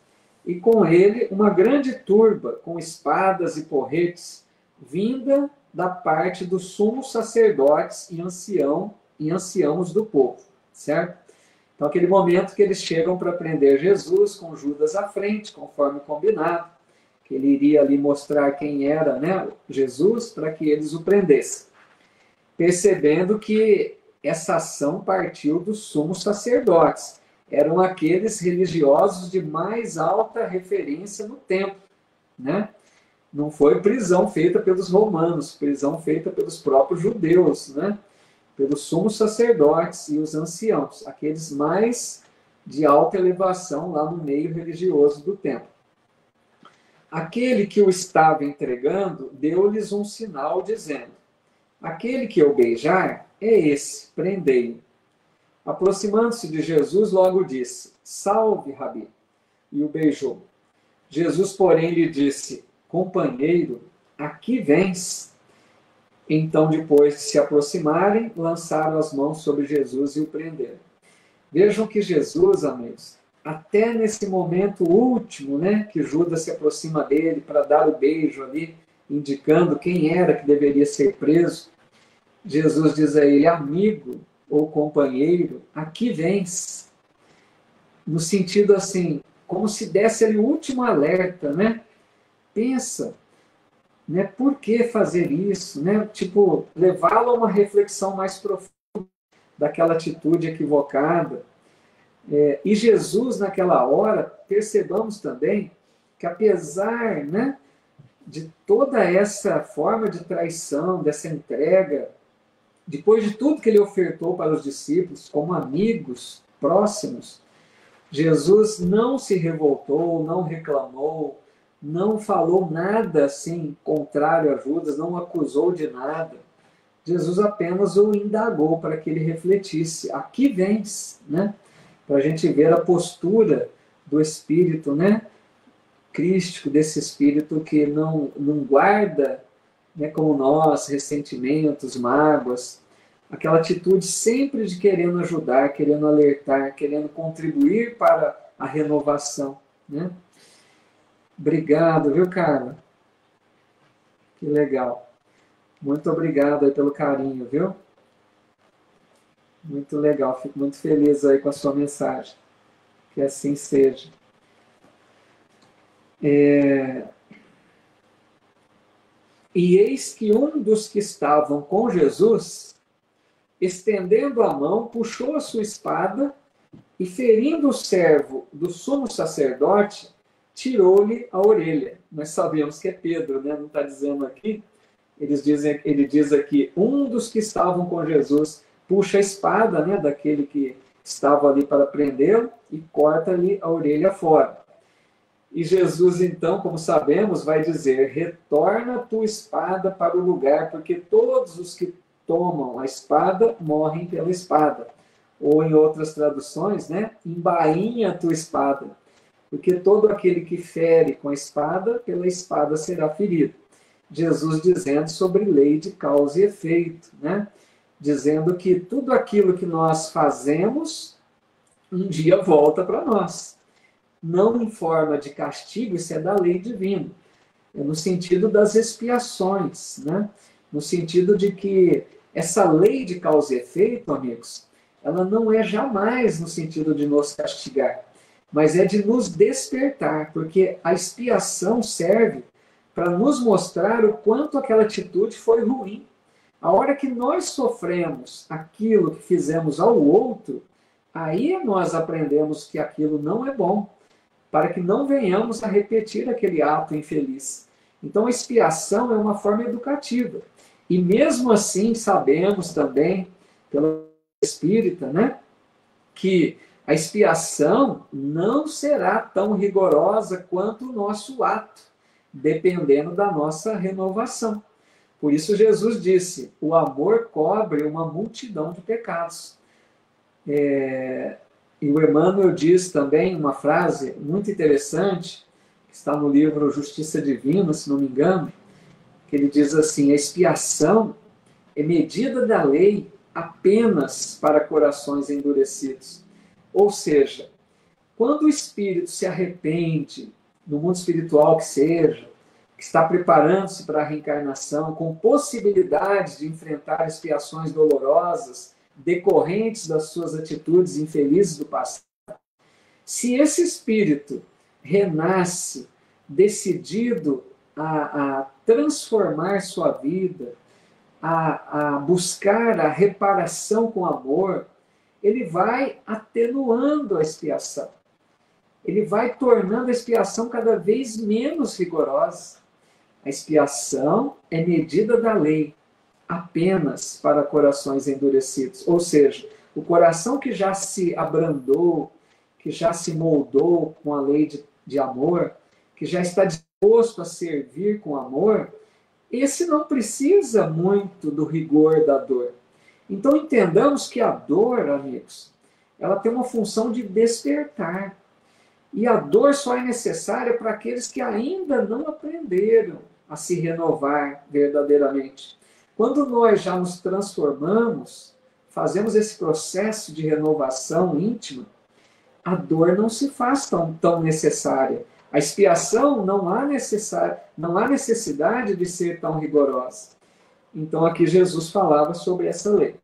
e com ele uma grande turba, com espadas e porretes, vinda da parte dos sumos sacerdotes e anciãos do povo, certo? Então, aquele momento que eles chegam para prender Jesus, com Judas à frente, conforme combinado, que ele iria ali mostrar quem era, né, Jesus, para que eles o prendessem. Percebendo que essa ação partiu dos sumos sacerdotes. Eram aqueles religiosos de mais alta referência no templo, né? Não foi prisão feita pelos romanos, prisão feita pelos próprios judeus, né? Pelos sumos sacerdotes e os anciãos, aqueles mais de alta elevação lá no meio religioso do templo. Aquele que o estava entregando deu-lhes um sinal dizendo: aquele que eu beijar é esse, prendei-o. Aproximando-se de Jesus, logo disse: salve, Rabi, e o beijou. Jesus, porém, lhe disse: companheiro, aqui vens. Então, depois de se aproximarem, lançaram as mãos sobre Jesus e o prenderam. Vejam que Jesus, amigos, até nesse momento último, né, que Judas se aproxima dele para dar o beijo ali, indicando quem era que deveria ser preso, Jesus diz a ele: amigo ou companheiro, aqui vens. No sentido assim, como se desse ali o último alerta, né? Pensa, né? Por que fazer isso, né? Tipo, levá-lo a uma reflexão mais profunda daquela atitude equivocada. E Jesus, naquela hora, percebamos também que apesar, né, de toda essa forma de traição, dessa entrega, depois de tudo que ele ofertou para os discípulos, como amigos próximos, Jesus não se revoltou, não reclamou, não falou nada assim contrário a Judas, não o acusou de nada. Jesus apenas o indagou para que ele refletisse. Aqui vens, né? Para a gente ver a postura do Espírito, né? Crístico, desse Espírito que não guarda, né, como nós, ressentimentos, mágoas, aquela atitude sempre de querendo ajudar, querendo alertar, querendo contribuir para a renovação, né? Obrigado, viu, Carla? Que legal. Muito obrigado aí pelo carinho, viu? Muito legal, fico muito feliz aí com a sua mensagem. Que assim seja. E eis que um dos que estavam com Jesus, estendendo a mão, puxou a sua espada e, ferindo o servo do sumo sacerdote, tirou-lhe a orelha. Nós sabemos que é Pedro, né? Não está dizendo aqui. Ele diz aqui, um dos que estavam com Jesus puxa a espada, né, daquele que estava ali para prendê-lo e corta-lhe a orelha fora. E Jesus, então, como sabemos, vai dizer, retorna a tua espada para o lugar, porque todos os que tomam a espada morrem pela espada. Ou em outras traduções, né, embainha a tua espada, porque todo aquele que fere com a espada, pela espada será ferido. Jesus dizendo sobre lei de causa e efeito, né? Dizendo que tudo aquilo que nós fazemos, um dia volta para nós. Não em forma de castigo, isso é da lei divina. É no sentido das expiações, né? No sentido de que essa lei de causa e efeito, amigos, ela não é jamais no sentido de nos castigar, mas é de nos despertar, porque a expiação serve para nos mostrar o quanto aquela atitude foi ruim. A hora que nós sofremos aquilo que fizemos ao outro, aí nós aprendemos que aquilo não é bom, para que não venhamos a repetir aquele ato infeliz. Então, a expiação é uma forma educativa. E mesmo assim, sabemos também, pela espírita, né, que a expiação não será tão rigorosa quanto o nosso ato, dependendo da nossa renovação. Por isso Jesus disse, o amor cobre uma multidão de pecados. E o Emmanuel diz também uma frase muito interessante, que está no livro Justiça Divina, se não me engano, que ele diz assim, a expiação é medida da lei apenas para corações endurecidos. Ou seja, quando o espírito se arrepende, no mundo espiritual que seja, que está preparando-se para a reencarnação, com possibilidades de enfrentar expiações dolorosas, decorrentes das suas atitudes infelizes do passado, se esse espírito renasce decidido a transformar sua vida, a buscar a reparação com amor, ele vai atenuando a expiação. Ele vai tornando a expiação cada vez menos rigorosa. A expiação é medida da lei apenas para corações endurecidos. Ou seja, o coração que já se abrandou, que já se moldou com a lei de amor, que já está disposto a servir com amor, esse não precisa muito do rigor da dor. Então entendamos que a dor, amigos, ela tem uma função de despertar. E a dor só é necessária para aqueles que ainda não aprenderam a se renovar verdadeiramente. Quando nós já nos transformamos, fazemos esse processo de renovação íntima, a dor não se faz tão necessária. A expiação não há necessidade de ser tão rigorosa. Então aqui Jesus falava sobre essa lei.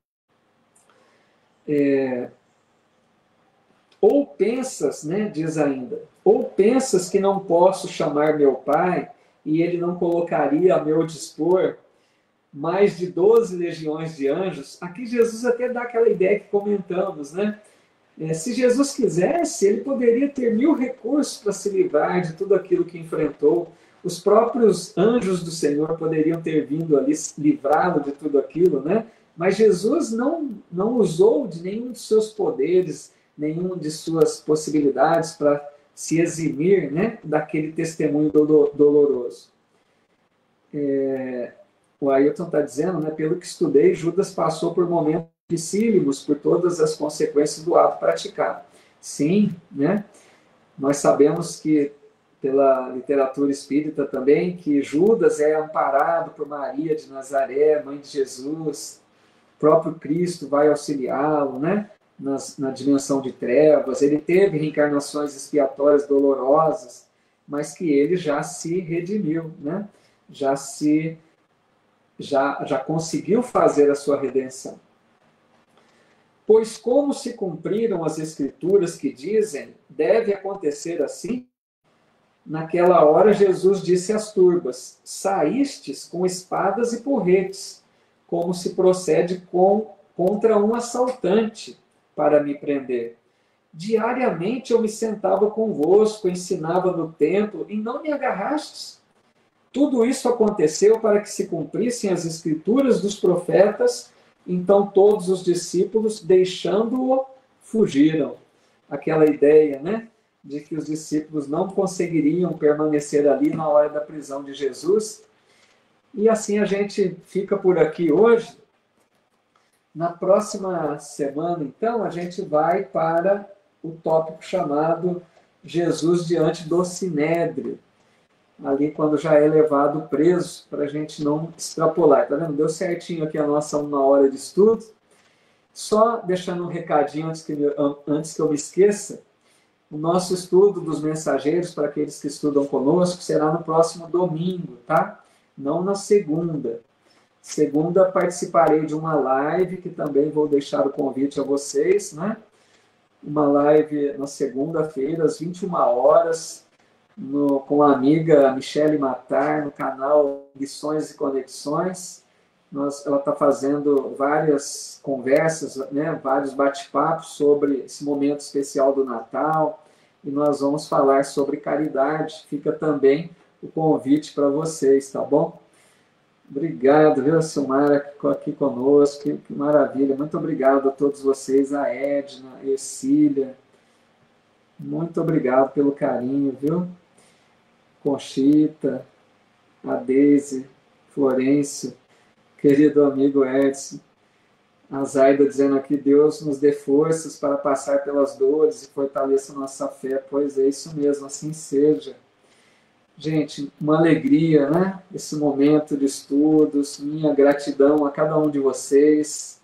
Ou pensas, né, diz ainda, ou pensas que não posso chamar meu Pai e ele não colocaria a meu dispor mais de 12 legiões de anjos. Aqui Jesus até dá aquela ideia que comentamos, né? Se Jesus quisesse, ele poderia ter 1000 recursos para se livrar de tudo aquilo que enfrentou. Os próprios anjos do Senhor poderiam ter vindo ali livrá-lo de tudo aquilo, né? Mas Jesus não usou de nenhum de seus poderes, nenhuma de suas possibilidades para se eximir, né, daquele testemunho doloroso. O Ailton está dizendo, né, pelo que estudei, Judas passou por momentos dificílimos por todas as consequências do ato praticado. Sim, né? Nós sabemos que, pela literatura espírita também, que Judas é amparado por Maria de Nazaré, mãe de Jesus, o próprio Cristo vai auxiliá-lo, né? Na dimensão de trevas, ele teve reencarnações expiatórias dolorosas, mas que ele já se redimiu, né? Já conseguiu fazer a sua redenção. Pois como se cumpriram as escrituras que dizem, deve acontecer assim? Naquela hora Jesus disse às turbas, saístes com espadas e porretes, como se procede contra um assaltante para me prender. Diariamente eu me sentava convosco, ensinava no templo, e não me agarrastes. Tudo isso aconteceu para que se cumprissem as escrituras dos profetas. Então todos os discípulos, deixando-o, fugiram. Aquela ideia, né, de que os discípulos não conseguiriam permanecer ali na hora da prisão de Jesus. E assim a gente fica por aqui hoje. Na próxima semana, então, a gente vai para o tópico chamado Jesus diante do Sinédrio, ali quando já é levado preso, para a gente não extrapolar. Tá vendo? Deu certinho aqui a nossa 1 hora de estudo. Só deixando um recadinho antes que eu me esqueça, o nosso estudo dos mensageiros, para aqueles que estudam conosco, será no próximo domingo, tá? Não na segunda. Segunda participarei de uma live, que também vou deixar o convite a vocês, né? Uma live na segunda-feira, às 21 horas, com a amiga Michele Matar, no canal Lições e Conexões. Ela está fazendo várias conversas, né, vários bate-papos sobre esse momento especial do Natal, e nós vamos falar sobre caridade. Fica também o convite para vocês, tá bom? Obrigado, viu, Silmara, aqui conosco, que maravilha. Muito obrigado a todos vocês, a Edna, a Ercília. Muito obrigado pelo carinho, viu? Conchita, a Deise, Florencio, querido amigo Edson, a Zaida dizendo aqui, Deus nos dê forças para passar pelas dores e fortaleça nossa fé. Pois é, isso mesmo, assim seja. Gente, uma alegria, né? Esse momento de estudos, minha gratidão a cada um de vocês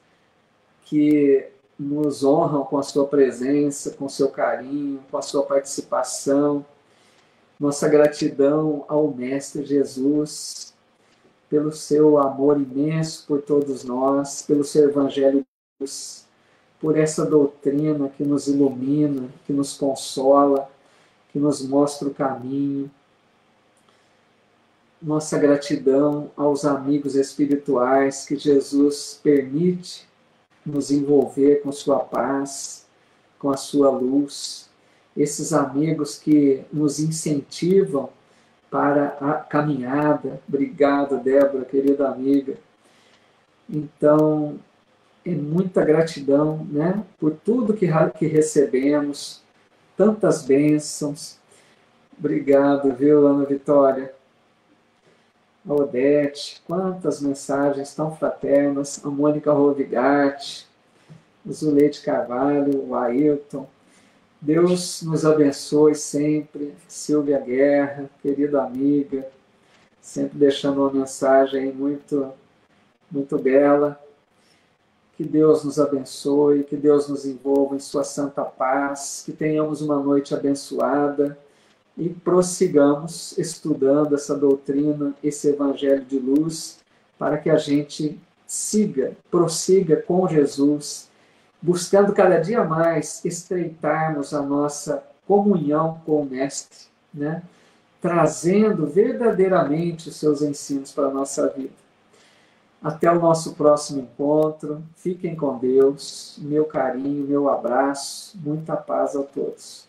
que nos honram com a sua presença, com o seu carinho, com a sua participação. Nossa gratidão ao Mestre Jesus, pelo seu amor imenso por todos nós, pelo seu Evangelho de Deus, por essa doutrina que nos ilumina, que nos consola, que nos mostra o caminho. Nossa gratidão aos amigos espirituais que Jesus permite nos envolver com sua paz, com a sua luz. Esses amigos que nos incentivam para a caminhada. Obrigado, Débora, querida amiga. Então, é muita gratidão, né, por tudo que recebemos, tantas bênçãos. Obrigado, viu, Ana Vitória? A Odete, quantas mensagens tão fraternas. A Mônica Rovigatti, o Zuleide Carvalho, o Ailton. Deus nos abençoe sempre. Silvia Guerra, querida amiga, sempre deixando uma mensagem muito, muito bela. Que Deus nos abençoe, que Deus nos envolva em sua santa paz, que tenhamos uma noite abençoada e prossigamos estudando essa doutrina, esse evangelho de luz, para que a gente prossiga com Jesus, buscando cada dia mais estreitarmos a nossa comunhão com o Mestre, né? Trazendo verdadeiramente os seus ensinos para a nossa vida. Até o nosso próximo encontro. Fiquem com Deus. Meu carinho, meu abraço. Muita paz a todos.